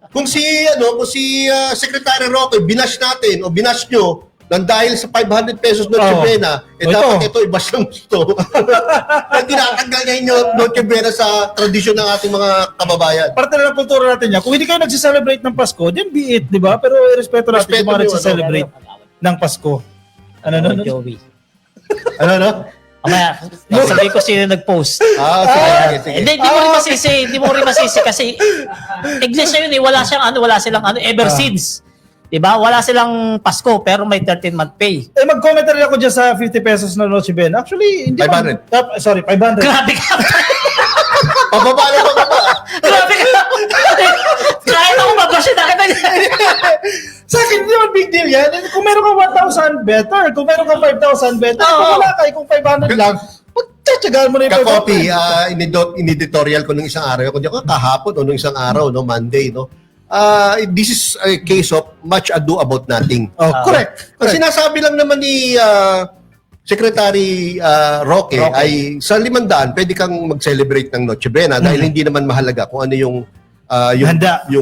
kung si Secretary Roque binash natin o binash nyo nang dahil sa 500 pesos Noche Buena, dapat ito i-bash ng gusto. Tinatanggal niya yung Noche Buena sa tradisyon ng ating mga kababayan. Parte na ng kultura natin yan. Kung hindi kayo nagsiselebrate ng Pasko, then be it, di ba? Pero respeto natin Respeto yung mga nyo, nagsiselebrate ng Pasko. Ano? Joey. Ano? Mamaya, sabi ko sino nag-post. Sige. Hindi mo rin masisi kasi iglesia yun eh, wala silang ever since. Diba? Wala silang Pasko pero may 13-month pay. Mag-comment na rin ako dyan sa 50 pesos na Noche Buena. Actually, hindi 500. Sorry, 500. Grabe ka! Pababa. Grabe ka! Kahit ako mabasya na kita Sa akin, hindi naman big deal yan. Kung meron ka 1,000, better. Kung meron ka 5,000, better. Kung wala ka, kung 500 lang, magtsatsagaan mo na yung 500. Ka-copy, in-editorial ko nung isang araw. Kung di ako kahapon o nung isang araw, Monday, this is a case of much ado about nothing. Correct. Kasi sinasabi lang naman ni Secretary Roque ay sa 500 pwede kang mag-celebrate ng Noche Buena dahil hindi naman mahalaga kung ano yung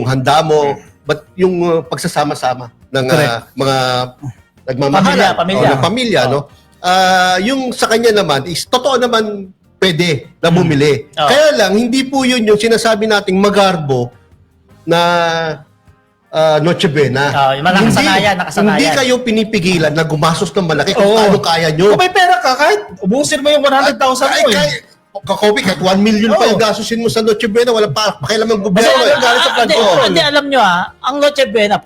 handa mo, but yung pagsasama-sama ng mga nagmamahalan Pamilya. ng pamilya, no? Yung sa kanya naman is totoo naman pwede na bumili. Kaya lang hindi po yun yung sinasabi nating magarbo na Noche Buena. Nakasanayan. Hindi kayo pinipigilan na gumastos ng malaki kung paano kaya nyo. Kung may pera ka, kahit ubusin mo yung 100,000 mo Kakobi, kahit 1 million pa yung gastusin mo sa Noche Buena, wala pa pakialam ng gobyerno. Hindi, alam nyo ang Noche Buena,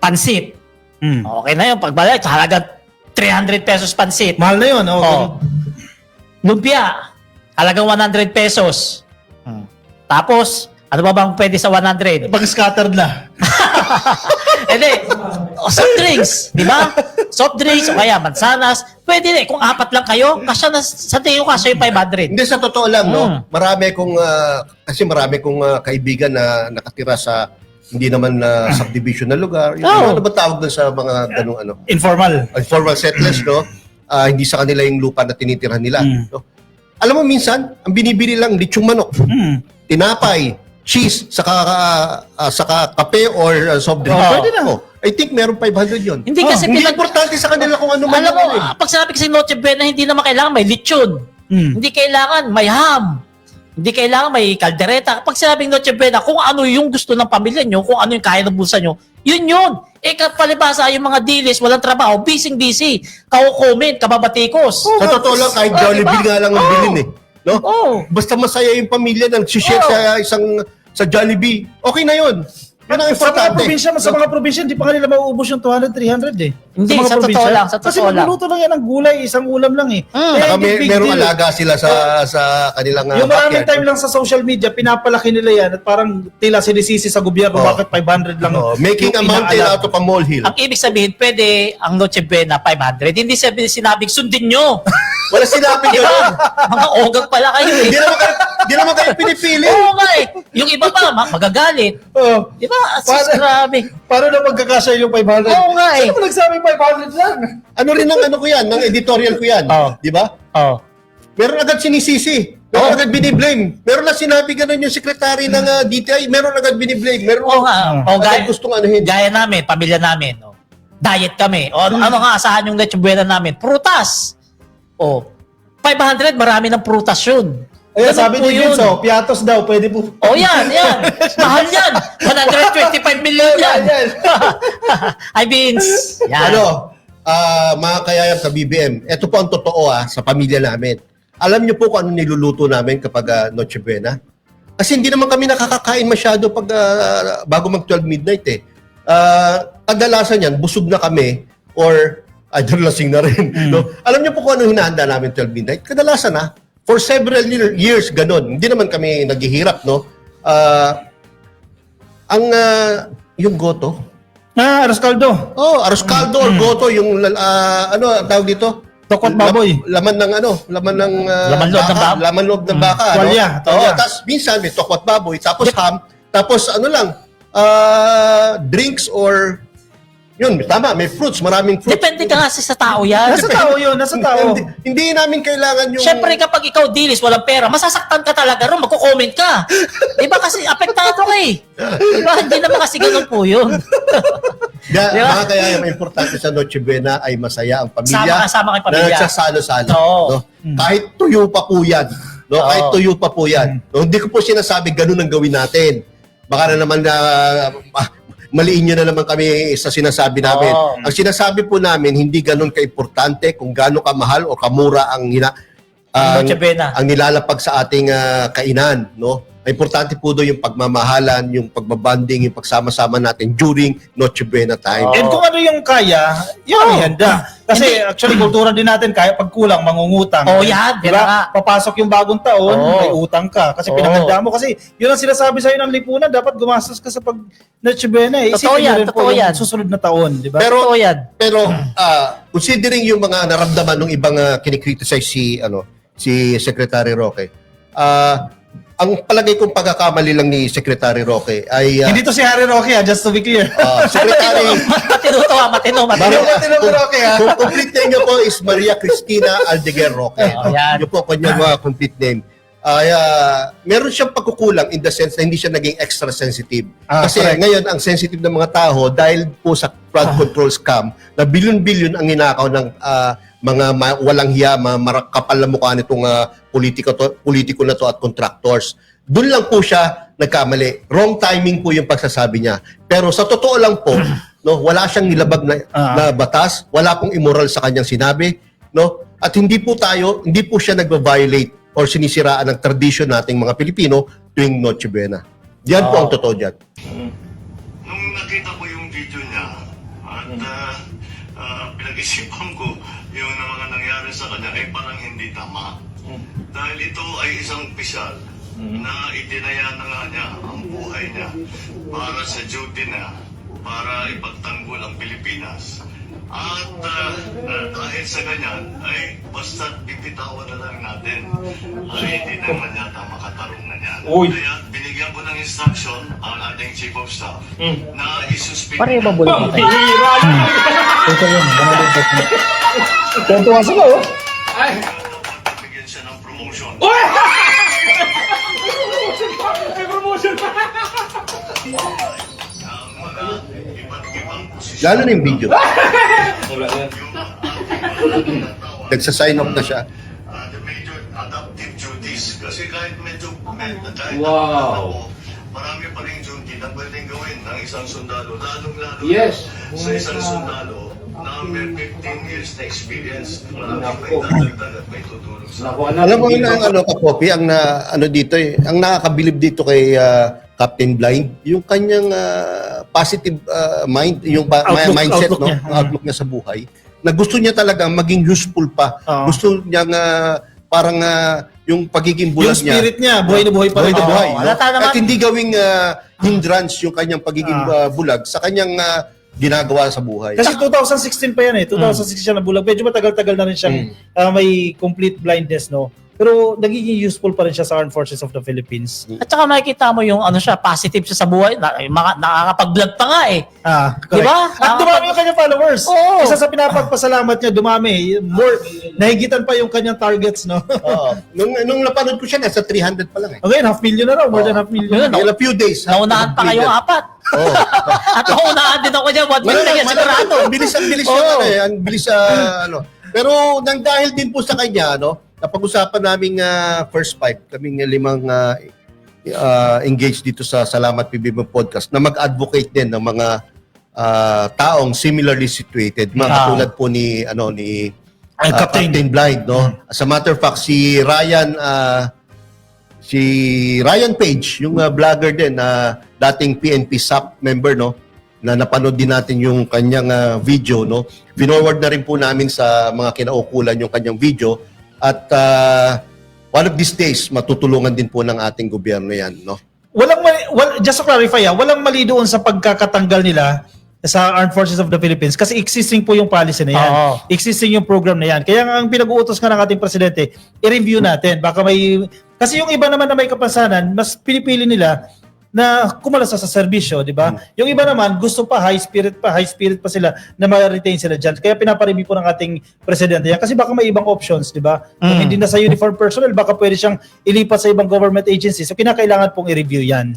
pansit. Okay na yun. Pagbalik, halaga 300 pesos pansit. Mahal na yun. Lumpia. halagang 100 pesos. Tapos, ano ba bang pwede sa 100? Pag-scattered na. Hindi. Soft drinks, di ba? Soft drinks o kaya mansanas. Pwede na. Kung apat lang kayo, kasya na, sa tingin ko kasya yung 500. Hindi, sa totoo lang, no? Marami kong, kasi marami kong kaibigan na nakatira sa hindi naman na subdivision na lugar. Ano ba tawag doon sa mga ganung ano? Informal. Informal settlers, no? Hindi sa kanila yung lupa na tinitirhan nila. No? Alam mo, minsan, ang binibili lang, litsong manok, tinapay, cheese, saka kape or soft drink. Pwede na. I think meron 500 yun. Hindi kasi Hindi importante sa kanila kung ano man. Alam mo, pag sinabi kasi Noche Buena, hindi naman kailangan may lechon. Hindi kailangan may ham. Hindi kailangan may kaldereta. Pag sinabing Noche Buena, kung ano yung gusto ng pamilya nyo, kung ano yung kaya ng bulsa nyo, yun yun. Kapalibasa, yung mga dilis, walang trabaho, busy. Kaukumin, kababatikos. Sa totoo lang, kahit Jollibee nga lang ang bilhin eh. No? Basta masaya yung pamilya na nagsishare sa Jollibee, okay na yun. Yan ang Sa mga importante. probinsya, hindi pa kanila mauubos yung 200, 300 eh. Hindi, mga sa totoo probinsya. lang, sa Kasi totoo lang. magluluto lang yan ng gulay, isang ulam lang eh. Saka big merong deal. alaga sila sa kanilang Yung maraming backyard. time lang sa social media, pinapalaki nila yan at parang tila sinisisi sa gobyerno, bakit 500 lang. Making a yung mountain inaalam. out of a molehill. Ang ibig sabihin, pwede ang Noche Buena 500. Hindi sinabing sundin nyo. Wala sinabi Di yun. ba? Mga ogag pala kayo eh. Di naman kayo pinipili. Oo nga eh. Yung iba pa, magagalit. Oh. Di ba? Para- Grabe. Paano na magkakasya yung 500? Oo nga eh. Sino ba nagsabing 500 lang? Ano rin ang ano ko yan, ng editorial ko yan. Di ba? Oh. Meron agad sinisisi. Meron agad biniblame. Meron na sinabi ganun yung sekretary ng DTI. Meron agad biniblame. Meron Oo nga. O, agad gustong anuhin. gaya namin, pamilya namin. O, diet kami. O, ano nga asahan yung Noche Buena namin? Prutas. O, 500, marami ng prutas yun. Ayan, Ganun sabi po ni yun. Vince, piatos daw, pwede po. Oh, yan. Mahal yan. 125 million yan. Ay, Vince. Yan. Ano, mga kayayam sa BBM, ito po ang totoo sa pamilya namin. Alam niyo po kung ano niluluto namin kapag Noche Buena? Kasi hindi naman kami nakakakain masyado pag bago mag 12 midnight eh. Kadalasan yan, busog na kami or either lasing na rin. No? Alam niyo po kung ano hinahanda namin 12 midnight? Kadalasan for several years, ganun. Hindi naman kami naghihirap, no? Yung goto, Aros caldo. arroz caldo or goto, yung ano ang tawag dito? Tokwat baboy. Laman ng Laman loob ng baka. Laman loob ng baka. Tuwalya, ano? tuwalya. Tapos minsan may tokwat baboy, tapos ham, tapos ano lang, drinks or yun, tama, may fruits, maraming fruits. Depende ka kasi sa tao yan. Nasa tao yun, nasa tao. Hindi namin kailangan yung... Siyempre kapag ikaw dilis, walang pera, masasaktan ka talaga ron, magko-comment ka. Diba kasi apektado ka eh. Diba? Hindi naman kasi ganun po yun. Diba? Mga kaya yung importante sa Noche Buena ay masaya ang pamilya. Sama kay Na pamilya. nagsasalo-salo. Oo. No? Kahit tuyo pa po yan. No? Oo. Kahit tuyo pa po yan. No? Hindi ko po sinasabi ganun ang gawin natin. Baka na naman maliin nyo na naman kami sa sinasabi namin. Oo. Ang sinasabi po namin, hindi ganun ka-importante kung gaano kamahal o kamura ang Noche Buena. ang nilalapag sa ating kainan, no? Ang importante po doon yung pagmamahalan, yung pagbabanding, yung pagsama-sama natin during Noche Buena time. Oo. And kung ano yung kaya, yun ang ihanda. Kasi actually, kultura din natin, kaya pag kulang, mangungutang. Oh, yan. Yan Diba? nga. Papasok yung bagong taon, Oo. may utang ka. Kasi Oo. pinaganda mo. Kasi yun ang sinasabi sa'yo ng lipunan, dapat gumastos ka sa pag Noche Buena. Totoo Isipin yan, mo rin po totoo yung yan. susunod na taon. Diba? Totoo yan. Pero considering yung mga naramdaman ng ibang kinikriticize si Secretary Roque, ang palagay kong pagkakamali lang ni Secretary Roque ay Hindi to si Harry Roque, just to be clear. Secretary Matino to matino. Kung complete name niya po is Maria Cristina Aldeguer Roque. Yan. Yun po kanyang complete name. Meron siyang pagkukulang in the sense na hindi siya naging extra sensitive. Kasi correct. ngayon, ang sensitive ng mga tao dahil po sa flood control scam na bilyon-bilyon ang ninakaw ng mga walang hiya, kapal na mukha nitong politiko na to at contractors. Doon lang po siya nagkamali. Wrong timing po yung pagsasabi niya. Pero sa totoo lang po, no, wala siyang nilabag na batas, wala pong immoral sa kanyang sinabi, no? At hindi po siya nagba-violate or sinisiraan ng tradisyon nating mga Pilipino tuwing Noche Buena. Yan po ang totoo dyan. Nung nakita ko yung video niya at pinag-isipan ko yung mga nangyari sa kanya ay parang hindi tama. Dahil ito ay isang opisyal na itinaya na nga niya ang buhay niya para sa duty na para ipagtanggol ang Pilipinas. At dahil sa ganyan, ay basta bibitawan na lang natin. Ay hindi naman yata makatarungan yan. Kaya binigyan ko ng instruction ang ating Chief of Staff na isuspend Pareho ba na. bulong natin? Ito yun. Tuwa sila, oh. Dapat bigyan siya ng promotion. Ang mga iba't ibang posisyon. Lalo na yung video. Nagsa-sign off na siya. The major adaptive duties. Kasi kahit kahit Wow. marami pa rin duty na pwedeng gawin ng isang sundalo. Lalong-lalo Yes. sa isang sundalo na may 15 years na experience. Marami pa Nako. itadagdag at may tutulong sa Naku, Alam mo yun ang Kapopi, ang dito ang nakakabilib dito kay Captain Blind, yung kanyang positive mind, yung mindset, outlook no, niya. ang outlook niya sa buhay. Na gusto niya talaga maging useful pa. Oo. Gusto niya parang yung pagiging bulag Yung spirit niya, buhay na buhay pa rin. buhay na buhay. Oo, no? halata naman. At hindi gawing hindrance yung kanyang pagiging bulag sa kanyang ginagawa sa buhay. Kasi 2016 pa yan eh. 2016 siya nabulag. Medyo matagal-tagal na rin siyang may complete blindness, no? Pero nagiging useful pa rin siya sa Armed Forces of the Philippines. At saka makikita mo yung ano siya, positive siya sa buhay. Nakakapag-vlog pa nga eh. Correct. Diba? At dumami yung kanyang followers. Oo. Isa sa pinapagpasalamat niya, dumami. More, nahigitan pa yung kanyang targets, no? Oo. Nung napanood ko siya, nasa 300 pa lang eh. Okay, 500,000 na raw. More than 500,000. Yun, In a few days. Naunahan pa kayong apat. Oo. At naunahan din ako dyan. What Wala na yan, sigurado. Ang bilis yung Oo. ang bilis ano. Pero nang dahil din po sa kanya, no, napag-usapan naming first five, kaming 5 engaged dito sa Salamat PBB Podcast na mag-advocate din ng mga taong similarly situated, mga katulad po ni Captain. Captain Blind, no. As a matter of fact, si Ryan Page, yung vlogger din na dating PNP SAP member, no, na napanood din natin yung kanyang video, no. Pinorward na rin po namin sa mga kinaukulan yung kanyang video at one of these days matutulungan din po ng ating gobyerno yan, no. Walang mali, just to clarify, walang mali doon sa pagkakatanggal nila sa Armed Forces of the Philippines kasi existing po yung policy na yan. Oo. Existing yung program na yan. Kaya nga ang pinag-uutos nga ng ating presidente, i-review natin. Baka kasi yung iba naman na may kapansanan, mas pinipili nila na kumalasa sa serbisyo, di ba? Yung iba naman, gusto pa, high spirit pa sila na ma-retain sila dyan. Kaya pinaparimi po ng ating presidente yan. Kasi baka may ibang options, di ba? Kung hindi na sa uniform personnel, baka pwede siyang ilipat sa ibang government agency. So, kinakailangan pong i-review yan.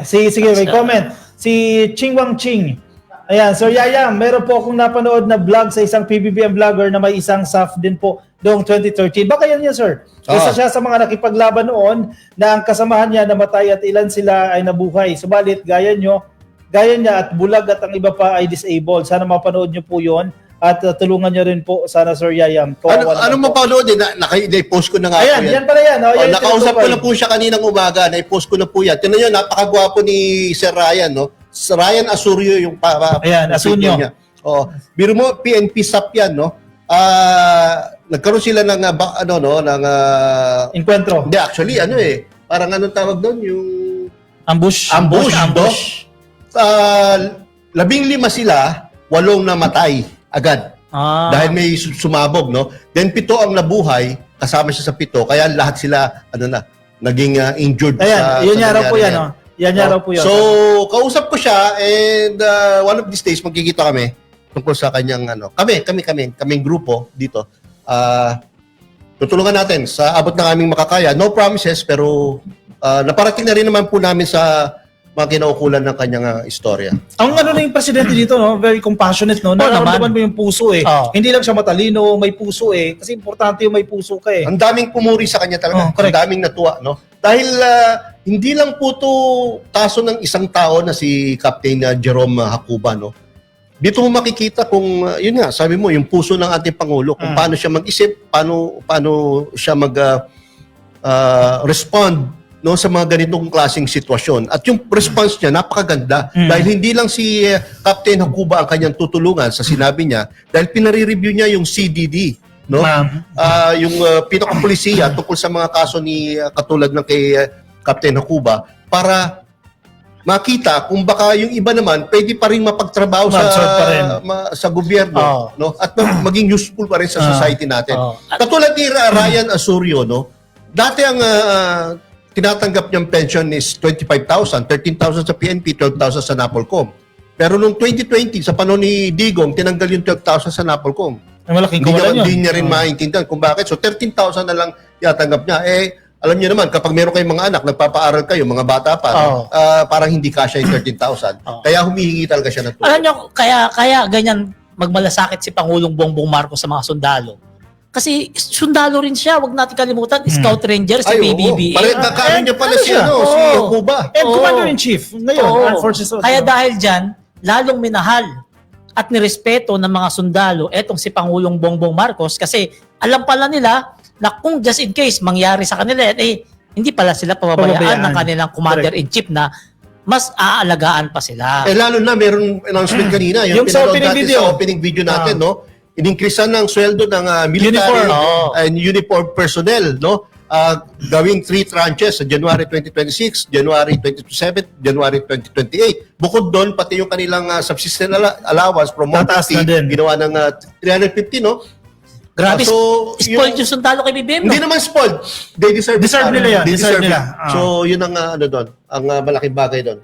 Sige, may comment. Si Ching Wang Ching. Ayan, Sir Yayam, meron po akong napanood na vlog sa isang PBBM vlogger na may isang SAF din po noong 2013. Baka yan sir. Isa siya sa mga nakipaglaban noon na ang kasamahan niya namatay at ilan sila ay nabuhay. Subalit, gaya niya at bulag at ang iba pa ay disabled. Sana mapanood niyo po yon at tulungan niyo rin po sana Sir Yayam. Ano mapanood din? Na-post ko na nga. Ayan, yan pala yan. Yan Nakausap ko na po siya kaninang umaga. Na-post ko na po yan. Tignan nyo, napakagwapo ni Sir Ryan, no? Sir Ryan Asuryo yung Ayan, Asunyo. niya. Oo. Biro mo, PNP SAP yan, no? Nagkaroon sila ng ng Encuentro. hindi actually parang anong tawag doon yung Ambush. ambush. 15 sila, 8 namatay agad dahil may sumabog, no. Then 7 ang nabuhay, kasama siya sa 7, kaya lahat sila naging injured. Ayan, yun nga raw po yan, nangyari no? Yan nga raw po yun. So, kausap ko siya and one of these days magkikita kami tungkol sa kanyang kaming grupo dito. Tutulungan natin sa abot ng aming makakaya. No promises, pero naparating na rin naman po namin sa mga kinaukulan ng kanyang istorya. Ang na yung presidente dito, no, very compassionate, no. Nararamdaman mo yung puso eh. Hindi lang siya matalino, may puso eh. Kasi importante yung may puso ka eh. Ang daming pumuri sa kanya talaga. Correct. Ang daming natuwa, no? Dahil hindi lang po to kaso ng isang tao na si Captain Jerome Hacuba, no? Dito mo makikita kung, yun nga, sabi mo, yung puso ng ating Pangulo, kung paano siya mag-isip, paano siya mag-respond no sa mga ganitong klaseng sitwasyon. At yung response niya napakaganda dahil hindi lang si Captain Hakuba ang kanyang tutulungan sa sinabi niya dahil pinare-review niya yung CDD, no? Yung pinakapulisya tungkol sa mga kaso ni katulad ng kay Captain Hakuba para makita kung baka yung iba naman pwede pa rin mapagtrabaho Ma-absorb pa rin. sa gobyerno, Oo. no? At maging useful pa rin sa society natin. Oo. Katulad ni Ryan Asuryo, no? Dati ang tinatanggap niyang pension is 25,000, 13,000 sa PNP, 12,000 sa NAPOLCOM. Pero nung 2020, sa panahon ni Digong, tinanggal yung 12,000 sa NAPOLCOM. Ang malaking Hindi kawalan yun. Hindi niya rin maintindihan kung bakit. So 13,000 na lang yatanggap niya. Alam niyo naman, kapag meron kayong mga anak, nagpapaaral kayo, mga bata pa, Oo. parang hindi kasya yung 13,000. Oo. Kaya humihingi talaga siya ng tulong. Alam nyo, kaya ganyan magmalasakit si Pangulong Bongbong Marcos sa mga sundalo. Kasi sundalo rin siya, wag natin kalimutan, Scout Ranger, si Ay, oo. PBBA. Kakaroon niya pala ano si, siya? si Oo. Cuba. And Oo. Commander-in-Chief, ngayon, Oo. Armed Forces. Kaya dahil dyan, lalong minahal at nirespeto ng mga sundalo etong si Pangulong Bongbong Marcos kasi alam pala nila na kung just in case mangyari sa kanila, hindi pala sila pababayaan ng kanilang commander-in-chief na mas aalagaan pa sila. Lalo na, meron announcement kanina. Yung sa pinanood opening natin video. Sa opening video natin, no? Inimkrisan ng sweldo ng military Uniform. Oo. and uniform personnel, no? Gawing 3 tranches sa January 2026, January 2027, January 2028. Bukod doon, pati yung kanilang subsistence allowance from Tataas na din. ginawa ng 350, no? Grabe, so, spoiled yung sundalo kay BBM, no? Hindi naman spoiled. They deserve Deserve it. nila yan. They Deserve deserve nila. it. So, yun ang ano doon, ang malaking bagay doon.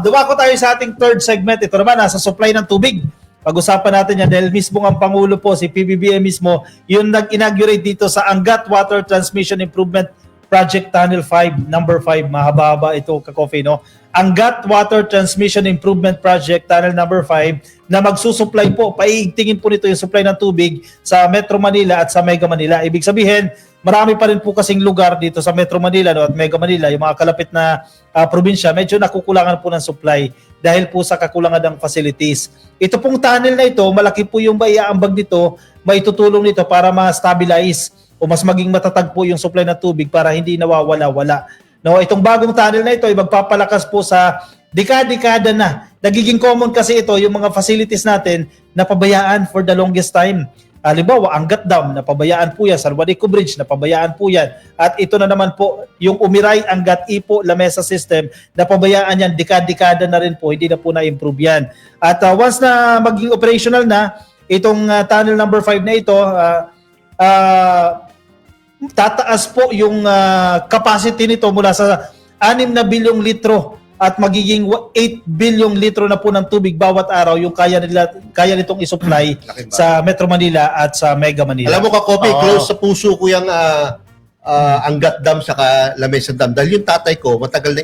Dumako tayo sa ating third segment. Ito naman, nasa supply ng tubig. Pag-usapan natin yan dahil mismo ang Pangulo po, si PBBM mismo, yung nag-inaugurate dito sa Angat Water Transmission Improvement Project Tunnel 5, number 5. Mahaba-haba ito, ka-coffee, no? Angat Water Transmission Improvement Project Tunnel number 5 na magsusupply po, paiigtingin po nito yung supply ng tubig sa Metro Manila at sa Mega Manila. Ibig sabihin, marami pa rin po kasing lugar dito sa Metro Manila, no, at Mega Manila, yung mga kalapit na probinsya, medyo nakukulangan po ng supply dahil po sa kakulangan ng facilities. Ito pong tunnel na ito, malaki po yung maiaambag nito, maitutulong nito para ma-stabilize o mas maging matatag po yung supply ng tubig para hindi nawawala-wala. No, itong bagong tunnel na ito ay magpapalakas po sa dekada na. Nagiging common kasi ito yung mga facilities natin na pabayaan for the longest time. Halimbawa, Angat Dam, napabayaan po yan. Salvador Bridge, napabayaan po yan. At ito na naman po, yung Umiray, Angat, Ipo, Lamesa system, napabayaan yan, dekada na rin po, hindi na po na-improve yan. At once na maging operational na, itong tunnel number 5 na ito, tataas po yung capacity nito mula sa 6 na bilyong litro at magiging 8 bilyong litro na po ng tubig bawat araw yung kaya nitong isupply sa Metro Manila at sa Mega Manila. Alam mo ka, Kobe, Oo. close sa puso ko yung Angat Dam saka Lamesa Dam. Dahil yung tatay ko, matagal na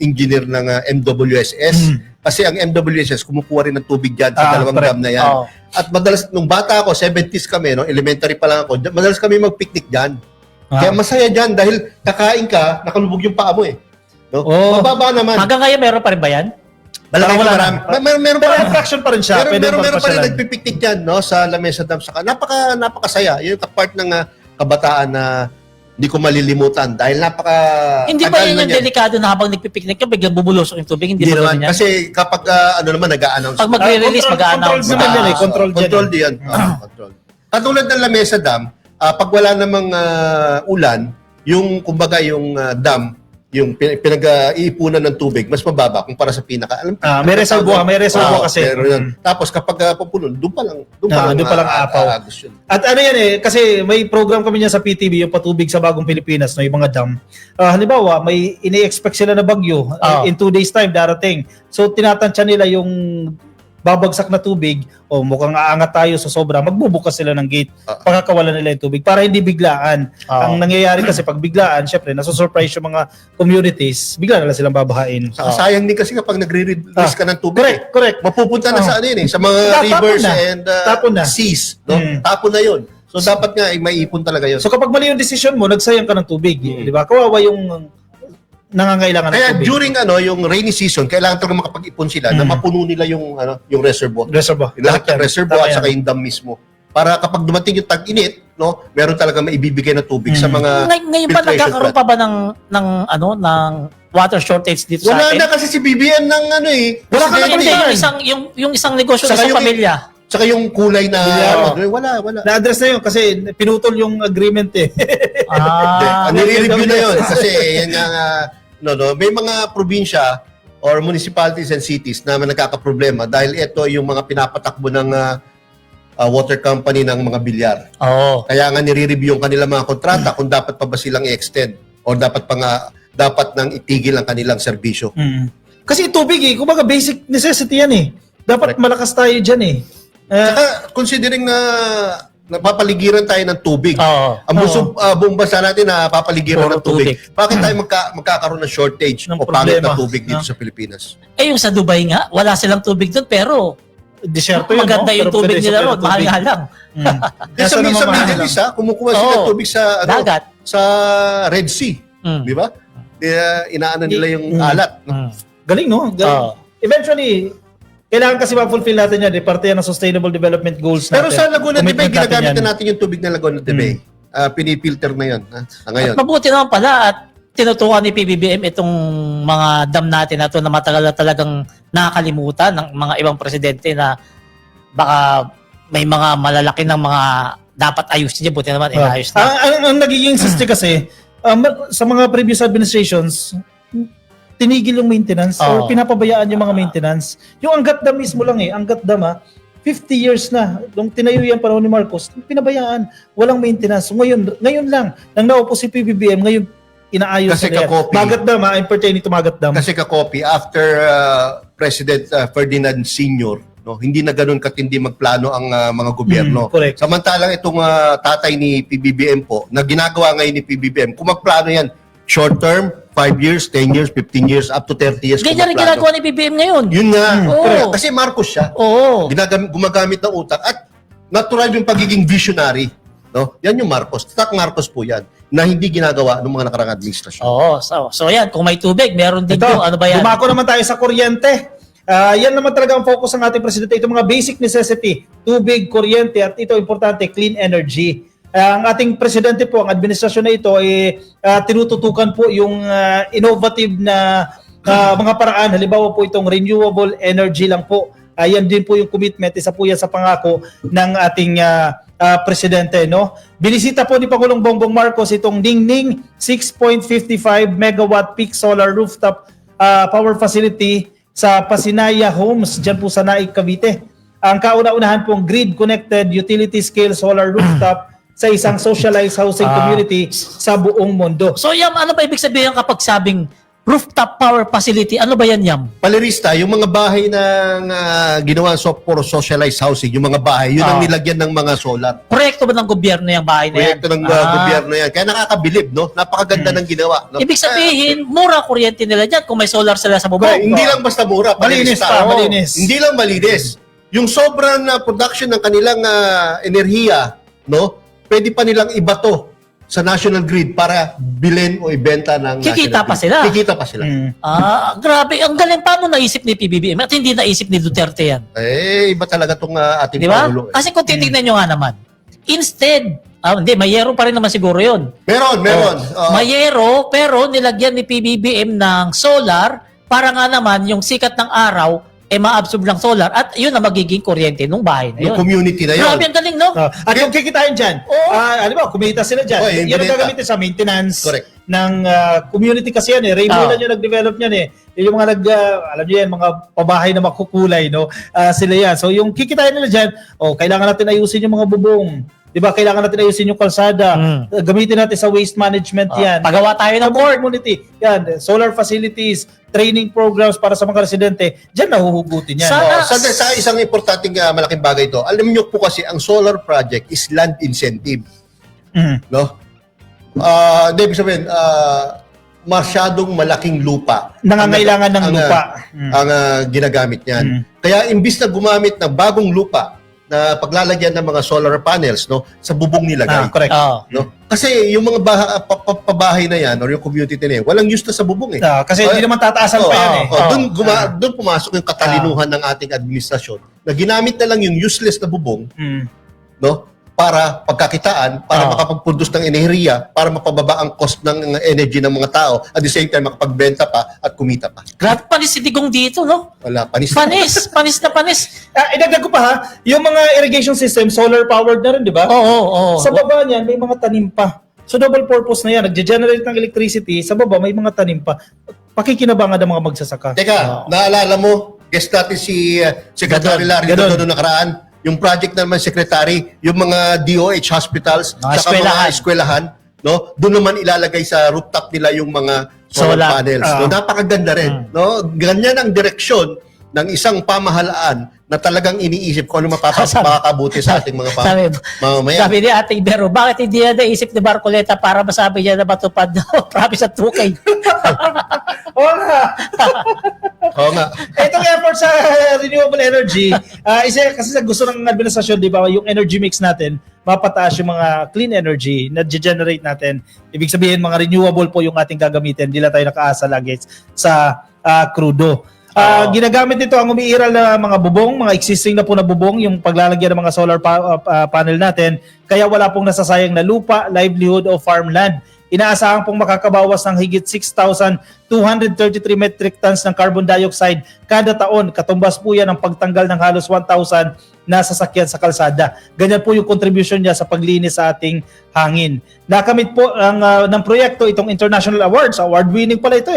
engineer ng MWSS. Kasi ang MWSS, kumukuha rin ng tubig dyan sa dalawang correct. dam na yan. Oo. At madalas, nung bata ako, 70s kami, no, elementary pa lang ako, madalas kami mag-picnic dyan. Kaya masaya dyan dahil kakain ka, nakalubog yung paa mo eh. No? Oh. Mababa naman. Hanggang ngayon, meron pa rin ba yan? Marami. Pero Meron pa rin. attraction pa rin siya. Meron pa rin pagpasyalan. nagpipiknik dyan, no, sa Lamesa Dam. Saka napakasaya. Yun yung part ng kabataan na hindi ko malilimutan dahil Hindi ba tagal yan na yung niyan. delikado na habang nagpipiknik ka, biglang bubulusok yung tubig? Hindi Hindi ba naman. ganyan? Kasi kapag nag-a-announce. Pag mag-release, mag-a-announce. Control naman yan eh. Control dyan. Control yan. Control. Katulad ng Lamesa Dam, pag wala namang ulan, yung kumbaga yung dam, yung pinag-iipunan ng tubig, mas mababa kumpara sa pinaka. may reservoir kasi. Pero yun. Tapos kapag pupuno, doon pa lang aapaw. agos yun. At ano yan kasi may program kami niya sa PTV, yung patubig sa bagong Pilipinas, no, yung mga dam. Halimbawa, may ini-expect sila na bagyo in 2 days time darating. So tinatansya nila yung babagsak na tubig o mukhang aangat tayo sa sobra, magbubukas sila ng gate, pagkakawalan nila yung tubig para hindi biglaan. Ang nangyayari kasi pag biglaan, syempre, nasusurprise yung mga communities, bigla na lang silang babahain. Saka sayang din kasi kapag nagre-release ka ng tubig. Correct. Mapupunta na sa ano yun sa mga Tapon rivers na. and Tapon na. seas. No? Tapon na yun. So dapat nga ay maiipon talaga yun. So kapag mali yung decision mo, nagsayang ka ng tubig, di ba? Kawawa yung nangangailangan ng Kaya tubig. during yung rainy season, kailangan talaga makapag-ipon sila na mapuno nila yung reservoir. Reservoir. Lahat ng reservoir Tama at saka yan. yung dam mismo. Para kapag dumating yung tag-init, no, meron talaga maibibigay na tubig sa mga Ngayon ba filtration nagkakaroon plant. pa ba ng water shortage dito sa Wala atin? na kasi si BBM ng ano eh. Wala ka presidente. Hindi, na yung isang negosyo Saka sa yung- pamilya. Tsaka yung kulay na, Yeah. wala. Na-address na yun kasi pinutol yung agreement eh. Nire-review na yun kasi yan nga, may mga probinsya or municipalities and cities na nagkakaproblema dahil ito yung mga pinapatakbo ng water company ng mga bilyar. Oo. Kaya nga nire-review yung kanilang mga kontrata kung dapat pa ba silang i-extend or dapat nang itigil ang kanilang serbisyo. Kasi tubig eh, kumbaga basic necessity yan eh. Dapat Correct. malakas tayo dyan eh. Saka considering na napapaligiran tayo ng tubig. Oo. Ang buong bansa natin na papaligiran Puro ng tubig. tubig. Bakit tayo magkakaroon ng shortage Ng o pangit na problema. tubig dito sa Pilipinas? Eh, yung sa Dubai nga, wala silang tubig doon, pero Desierto yun, maganda no? yung Pero tubig pwede nila supply ron. ng Mahal tubig. nga lang. Sa Middle East, kumukuha sila ng Oo. tubig sa Dagat. sa Red Sea. Mm. Di ba? Inaano nila yung alat. Mm. Galing, no? Oo. Eventually, kailangan kasi ma-fulfill natin yan. Parte yan ng Sustainable Development Goals natin. Pero sa Laguna de Bay, Commitment ginagamit yan. na natin yung tubig na Laguna de Bay. Pinipilter na yun. Ngayon. At mabuti naman pala at tinutukan ni PBBM itong mga dam natin na ito na matagal na talagang nakakalimutan ng mga ibang presidente na baka may mga malalaki ng mga dapat ayusin niya. Buti naman, inayos na. Ang nagiging insiste kasi, sa mga previous administrations, tinigil yung maintenance or Oo. pinapabayaan yung mga maintenance. Yung Angat Dam mismo lang eh, Angat Dam 50 years na, nung tinayo yan panahon ni Marcos, pinabayaan, walang maintenance. So ngayon lang, nang naupo si PBBM, ngayon inaayos Kasi na yan. kakopi. Magat Dam, I'm pertaining to Magat Dam. Kasi ka-copy, after President Ferdinand Sr., no, hindi na ganun katindi magplano ang mga gobyerno. Correct. Samantalang itong tatay ni PBBM po, na ginagawa ngayon ni PBBM, kung magplano yan, short term, 5 years, 10 years, 15 years, up to 30 years. Ganyan rin kung magplano. ginagawa ni PBM ngayon. Yun nga. Oo. Correct. Kasi Marcos siya. Oo. Gumagamit ng utak at natural yung pagiging visionary. No? Yan yung Marcos. Tatak Marcos po yan na hindi ginagawa ng mga nakarang administrasyon. Oo. So yan, kung may tubig, meron din Ito, yung ano ba yan? dumako naman tayo sa kuryente. Yan naman talaga ang focus ng ating presidente. Ito mga basic necessity, tubig, kuryente, at ito importante, clean energy. Ang ating presidente po, ang administrasyon na ito, tinututukan po yung innovative na mga paraan. Halimbawa po itong renewable energy lang po. Yan din po yung commitment, isa po yan sa pangako ng ating presidente. No? Binisita po ni Pangulong Bongbong Marcos itong Ningning 6.55 megawatt peak solar rooftop power facility sa Pasinaya Homes, dyan po sa Naik, Cavite. Ang kauna-unahan pong grid-connected utility scale solar rooftop sa isang socialized housing community sa buong mundo. So Yam, ano ba ibig sabihin kapag sabing rooftop power facility? Ano ba yan, Yam? Palerista, yung mga bahay ng ginawa for socialized housing, yung mga bahay, yun ang nilagyan ng mga solar. Proyekto ba ng gobyerno yung bahay na yan? Proyekto ng gobyerno yan. Kaya nakakabilib, no? Napakaganda ng ginawa. No? Ibig sabihin, mura kuryente nila dyan kung may solar sila sa bubong. Hindi lang basta mura. Malinis palerista. pa, Oo. malinis. Hindi lang malinis. Yung sobrang production ng kanilang enerhiya, no? Pwede pa nilang ibato sa national grid para bilhin o ibenta ng Kikita national pa grid. sila. Kikita pa sila. Grabe. Ang galing. Paano naisip ni PBBM at hindi naisip ni Duterte yan? Iba talaga itong ating Di ba? Pangulo. Kasi kung titignan nyo nga naman, instead, hindi, mayero pa rin naman siguro yun. Meron. Mayero, pero nilagyan ni PBBM ng solar para nga naman yung sikat ng araw ma-absorb ng solar at yun na magiging kuryente ng bahay na Yung yun. community na yun. Grabe, ang galing, no? At yung kikitain dyan, alam mo, kumita sila dyan. Oh, yung Yan ang binenta. gagamitin sa maintenance Correct. ng community kasi yan eh. Rainbow lang yung nag-develop yan eh. Yung mga alam niyo yan, mga pabahay na makukulay, no? Sila yan. So yung kikitain nila dyan, kailangan natin ayusin yung mga bubong. Di ba? Kailangan natin ayusin yung kalsada. Gamitin natin sa waste management yan. Pagawa tayo ng board. Community. Yan, solar facilities, training programs para sa mga residente. Diyan nahuhugutin yan. Sa isang importanteng malaking bagay ito, alam niyo po kasi ang solar project is land incentive. No? Hindi, ibig sabihin, masyadong malaking lupa. Nangangailangan ng lupa. Ang ginagamit niyan. Kaya imbis na gumamit ng bagong lupa na paglalagyan ng mga solar panels, no, sa bubong nilagay. Correct. No? Kasi yung mga pabahay na yan or yung community na yan, walang use na sa bubong eh. Kasi hindi naman tataasan pa yan eh. Doon pumasok yung katalinuhan ng ating administrasyon na ginamit na lang yung useless na bubong, no? para pagkakitaan, para makapag-produce ng enerhiya, para mapababa ang cost ng energy ng mga tao, at the same time makapagbenta pa at kumita pa. Grabe panis si Digong dito, no? Wala, panis. Panis na panis. Idagdag ko pa ha, yung mga irrigation system, solar powered na rin, di ba? Oo. Sa baba niyan, may mga tanim pa. So double purpose na yan. Nagge-generate ng electricity, sa baba may mga tanim pa. Pakikinabangan ng mga magsasaka. Teka, naalala mo, guest natin si Secretary Larry Gadon. Gadon nakaraan, yung project naman secretary, yung mga DOH hospitals, Mga saka mga eskwelahan, no? Doon naman ilalagay sa rooftop nila yung mga solar panels. No? Napakaganda rin, no? Ganyan ang direksyon ng isang pamahalaan na talagang iniisip kung ano makakabuti sa ating mga mamamayan. Sabi ni Ate Ibero, bakit hindi na naisip ni Barcoleta para masabi niya na matupad daw? Promise at tukay. Oo nga. Oo nga. Itong effort sa renewable energy, isa kasi sa gusto ng administrasyon, di ba, yung energy mix natin, mapataas yung mga clean energy na generate natin. Ibig sabihin, mga renewable po yung ating gagamitin. Hindi lang tayo nakaasa lagi sa crudo. Ginagamit nito ang umiiral na mga bubong, mga existing na po na bubong, yung paglalagyan ng mga solar panel natin. Kaya wala pong nasasayang na lupa, livelihood o farmland. Inaasahan pong makakabawas ng higit 6,233 metric tons ng carbon dioxide kada taon. Katumbas po yan ang pagtanggal ng halos 1,000 na sasakyan sa kalsada. Ganyan po yung contribution niya sa paglinis sa ating hangin. Nakamit po ng proyekto itong International Awards. Award-winning pala ito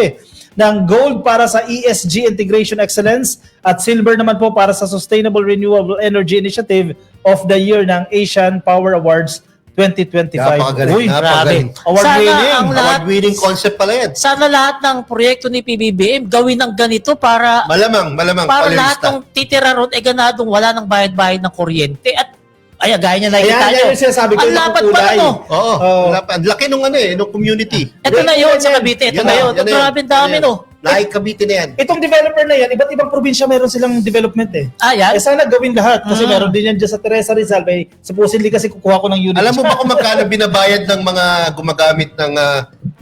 ng gold para sa ESG Integration Excellence at silver naman po para sa Sustainable Renewable Energy Initiative of the Year ng Asian Power Awards 2025. Napakagaling, napakagaling. Award-winning concept pala yan. Sana lahat ng proyekto ni PBBM gawin ng ganito para Malamang, para lahat palilista. ng titira ron ganadong wala ng bayad-bayad ng kuryente at gaya niya nakikita Ayan, nyo. yung sinasabi ko, Ang lapad pa kulay. no? Oo, ang laki nung nung community. Ito na yun sa Cavite. Ito na yun. Ito grabe ang dami no. Naik Cavite na yan. Itong developer na yan, iba't ibang probinsya meron silang development Yan. sana gawin lahat kasi meron din yan dyan sa Teresa Rizal. May supposedly kasi kukuha ko ng unit. Alam mo ba kung magkano binabayad ng mga gumagamit ng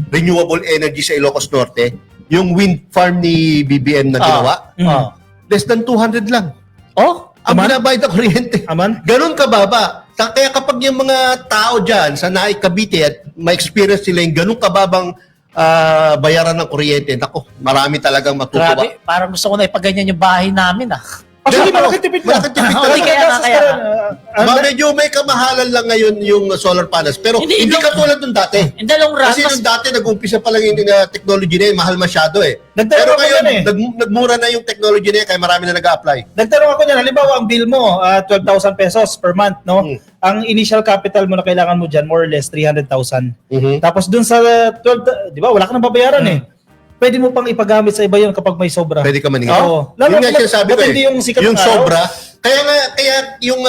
renewable energy sa Ilocos Norte? Yung wind farm ni BBM na ginawa? Less than 200 lang. Ang Aman? binabayad ng kuryente. Aman? Ganun kababa. Kaya kapag yung mga tao dyan sa Naik Cavite at ma-experience sila yung ganun kababang bayaran ng kuryente, nako, marami talagang matutuwa. Grabe. Parang gusto ko na ipaganyan yung bahay namin Actually, malaki tipid na. Malaki tipid Hindi talaga. kaya. Medyo may kamahalan lang ngayon yung solar panels. Pero Hindi, hindi katulad nung dati. In the long run, Kasi nung dati, nag-umpisa pa lang yung technology na yun, mahal masyado Nagtanong Pero ako ngayon, yan nagmura na yung technology na yun, kaya marami na nag-a-apply. Nagtanong ako niyan, halimbawa ang bill mo, 12,000 pesos per month, no? Ang initial capital mo na kailangan mo dyan, more or less 300,000. Tapos dun sa 12, di ba, wala ka nang babayaran Pwede mo pang ipagamit sa iba yun kapag may sobra. Pwede ka maningan. Oo. Yun nga sinasabi ko Hindi yung sikat yung ng araw. sobra. Kaya yung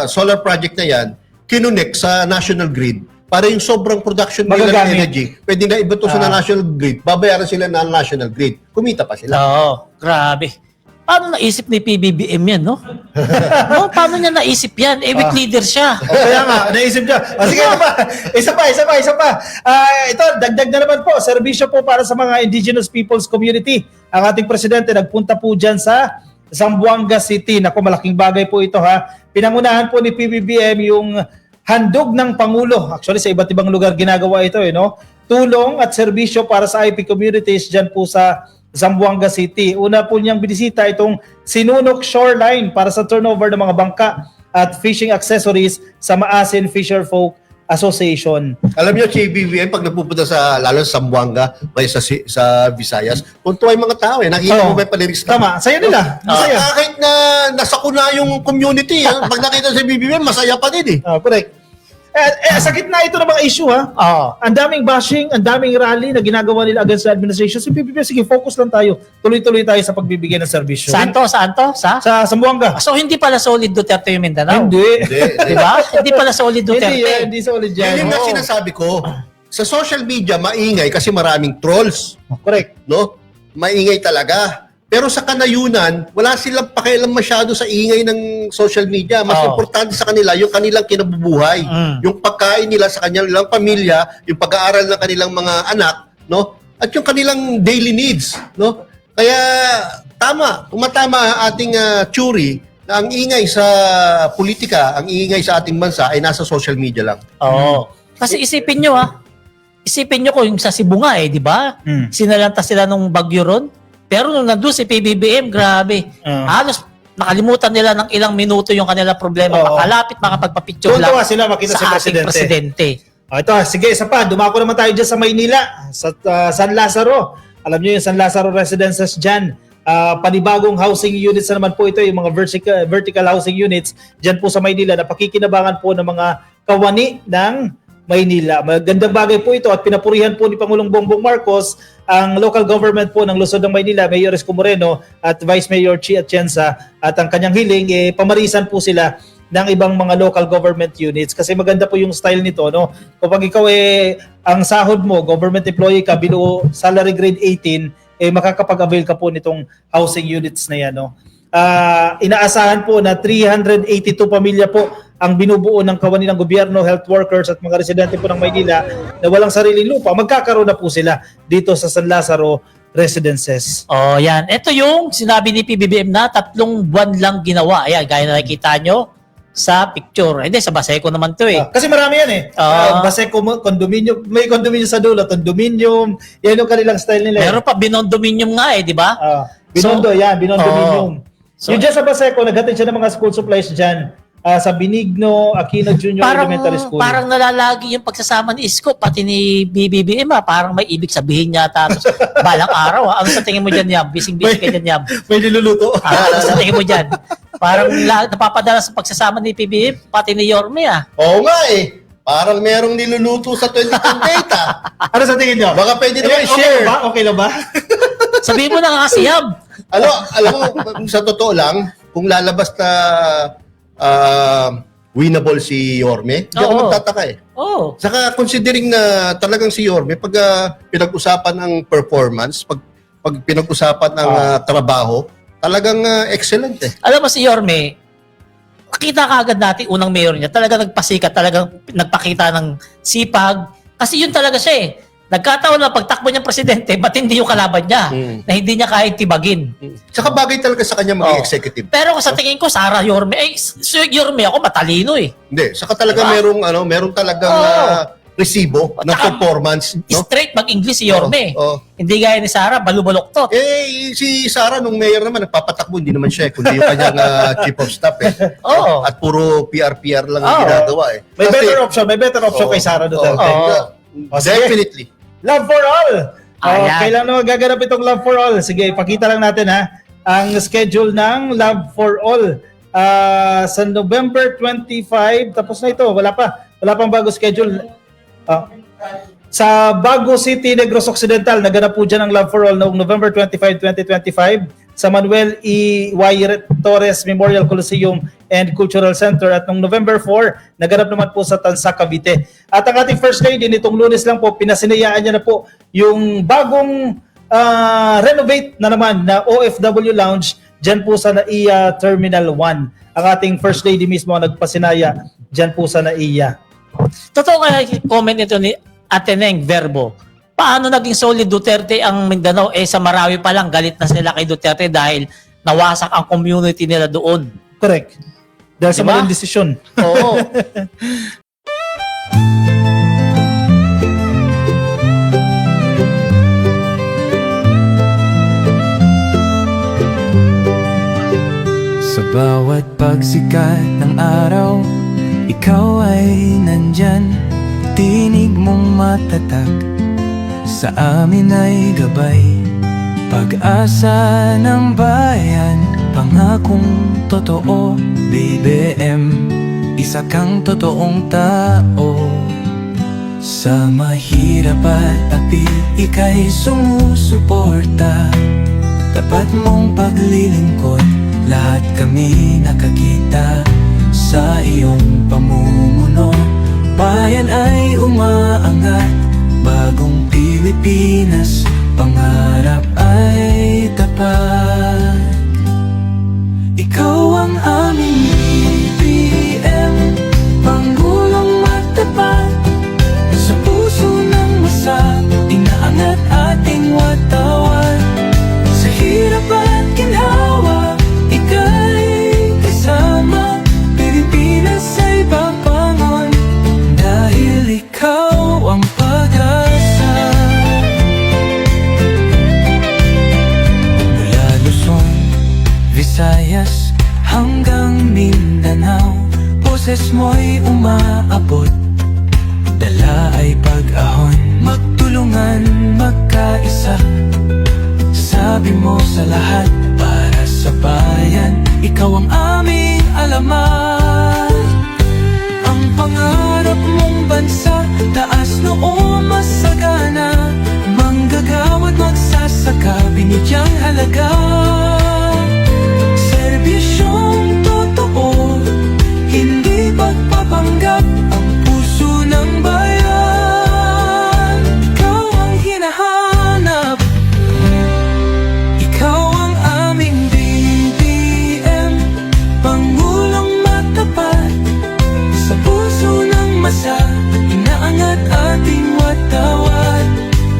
solar project na yan, kinunik sa national grid para yung sobrang production nila ng Magagamit. energy, pwede na iba to sa national grid, babayaran sila ng national grid. Kumita pa sila. Grabe. Paano naisip ni PBBM yan, no? Paano niya naisip yan? Weak leader siya. Kaya nga, naisip niya. Sige, isa pa. Ito, dagdag na naman po. Serbisyo po para sa mga Indigenous Peoples Community. Ang ating presidente nagpunta po dyan sa Zamboanga City. Naku, malaking bagay po ito Pinangunahan po ni PBBM yung handog ng Pangulo. Actually, sa iba't ibang lugar ginagawa ito, no? Tulong at serbisyo para sa IP communities dyan po sa Zamboanga City. Una po niyang binisita itong Sinunok Shoreline para sa turnover ng mga bangka at fishing accessories sa Maasin Fisherfolk Association. Alam niyo, si BBM, pag nagpupunta sa, lalo sa Zamboanga, may sa Visayas, punto ay mga tao nakikita mo may palirista. Tama, saya nila. Masaya. Kahit na nasakuna yung community, pag nakita si BBM, masaya pa din Correct. Sa gitna ito ng mga issue ang daming bashing, ang daming rally na ginagawa nila against the administration. Si PBB, sige, focus lang tayo. Tuloy-tuloy tayo sa pagbibigay ng serbisyo. Saan to? Sa Zamboanga. So, hindi pala solid Duterte yung Mindanao? Hindi. Diba? Hindi pala solid Duterte. Hindi solid yan. Yun yung sinasabi ko. Sa social media, maingay kasi maraming trolls. Correct. No? Maingay talaga. Pero sa kanayunan, wala silang pakialam masyado sa ingay ng social media. Mas importante sa kanila yung kanilang kinabubuhay. Yung pagkain nila sa kanilang pamilya, yung pag-aaral ng kanilang mga anak, no? At yung kanilang daily needs, no? Kaya tumatama ang ating Churi na ang ingay sa politika, ang ingay sa ating bansa ay nasa social media lang. Oo. Kasi isipin nyo isipin nyo kung yung sa Cebu nga di ba? Sinalanta sila nung bagyo ron. Pero nung nandun si PBBM, grabe. Halos nakalimutan nila ng ilang minuto yung kanila problema. Oo. Makalapit, makapagpapicture lang Tuwan-tuwa sila makita si sa ating presidente. Ito, sige, isa pa. Dumako naman tayo dyan sa Maynila, sa San Lazaro. Alam niyo yung San Lazaro Residences dyan. Panibagong housing units na naman po ito, yung mga vertical housing units dyan po sa Maynila na pakikinabangan po ng mga kawani ng Maynila. Magandang bagay po ito at pinapurihan po ni Pangulong Bongbong Marcos ang local government po ng Luzon ng Maynila, Mayor Isko Moreno at Vice Mayor Chi Atienza, at ang kanyang hiling, pamarisan po sila ng ibang mga local government units kasi maganda po yung style nito, no? Kapag ikaw ang sahod mo, government employee ka, below salary grade 18, makakapag-avail ka po nitong housing units na yan, no? Inaasahan po na 382 pamilya po ang binubuo ng kawani ng gobyerno, health workers at mga residente po ng Maynila na walang sariling lupa. Magkakaroon na po sila dito sa San Lazaro Residences. Oh, yan. Ito yung sinabi ni PBBM na 3 buwan lang ginawa. Ayan, gaya na nakikita nyo sa picture. Hindi, sa Baseco naman to Kasi marami yan Baseco, condominium, may condominium sa dulo, condominium, yan yung kanilang style nila. Meron pa binondominium nga di ba? Binondo, binondominium. So, yung dyan sa Baseco, naghatid siya ng mga school supplies dyan. Sa Benigno Aquino Junior Elementary School. Parang nalalagi yung pagsasama ni Isko, pati ni BBBM parang may ibig sabihin niya tapos balang araw. Ano sa tingin mo dyan, Yab? Bising-bising ka dyan, Yab. May niluluto. Ano sa tingin mo dyan? Parang napapadala sa pagsasama ni PBBM, pati ni Yorme Oo nga Parang merong niluluto sa 2028 Ano sa tingin nyo? Baka pwede naman Okay i-share. lang ba? Okay lang ba? Sabihin mo na nga kasi, Yab. Alam mo, sa totoo lang, kung lalabas na winnable si Yorme, hindi ako Oo. magtataka Oh. Saka considering na talagang si Yorme, pag pinag-usapan ng performance, pag pinag-usapan ng trabaho, talagang excellent Alam mo si Yorme, makita kaagad natin unang mayor niya, talaga nagpasikat, talagang nagpakita ng sipag. Kasi yun talaga siya Nagkataon na pagtakbo niyang presidente, ba't hindi yung kalaban niya na hindi niya kaya tibagin. Saka bagay talaga sa kanya maging executive. Pero sa tingin ko, Sara Yorme, si Yorme ako matalino Hindi, saka talaga Diba? meron talagang resibo ng Tsaka, performance. No? Straight mag-English si Yorme. Oo. Hindi gaya ni Sara, balubaloktot. Si Sara, nung mayor naman, nagpapatakbo, hindi naman siya, kundi yung kanyang chief of staff Oo. At puro PR lang ang ginagawa May better option kay Sara Duterte. Definitely. Love for all! Ayan. Kailan naman gaganap itong Love for All? Sige, pakita lang natin ang schedule ng Love for All. Sa November 25, tapos na ito, wala pang bago schedule. Sa Bago City, Negros Occidental, naganap po dyan ang Love for All noong November 25, 2025 sa Manuel E. Y. Torres Memorial Coliseum and Cultural Center, at noong November 4, naganap naman po sa Tansa, Cavite. At ang ating First Lady nitong Lunes lang po, pinasinayaan niya na po yung bagong renovate na naman na OFW Lounge dyan po sa NAIA Terminal 1. Ang ating First Lady mismo ang nagpasinaya dyan po sa NAIA. Totoo kaya comment nito ni Ateneng Verbo. Paano naging solid Duterte ang Mindanao? Sa Marawi pa lang, galit na sila kay Duterte dahil nawasak ang community nila doon. Correct. Dahil sa Diba? maling desisyon. Oo. Sa bawat pagsikat ng araw, ikaw ay nandyan. Tinig mong matatag, sa amin ay gabay. Pag-asa ng bayan, pangakong totoo. BBM, isa kang totoong tao. Sa mahirap at api, ika'y sumusuporta. Tapat mong paglilingkod, lahat kami nakakita. Sa iyong pamumuno, bayan ay umaangat. Bagong Pilipinas, pangarap ay tapat. Ikaw ang aming BBM, Pangulong matapat. Sa puso ng masa, inaangat ating watawan. Sa hirap at ginhawa, ika'y Visayas hanggang Mindanao, boses mo'y umaabot, dala ay pag-ahon, magtulungan, magkaisa. Sabi mo sa lahat, para sa bayan, ikaw ang aming alamat. Ang pangarap mong bansa, taas noo masagana, manggagawa't magsasaka, binigyang halaga. Serbisyong totoo, hindi pagpapanggap, ang puso ng bayan. Ikaw ang hinahanap, ikaw ang aming BBM, Pangulong matapat, sa puso ng masa, inaangat ating watawat.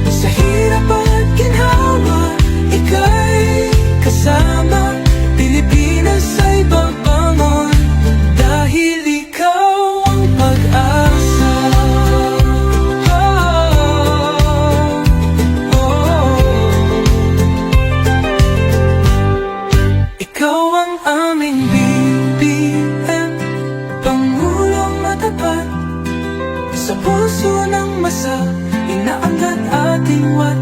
Sa hirap at ginhawa, ika'y kasama, Pilipinas ay babangon, dahil ikaw ang pag-asa. Ikaw ang aming BBM, Pangulong matapat, sa puso ng masa, inaangat ating wat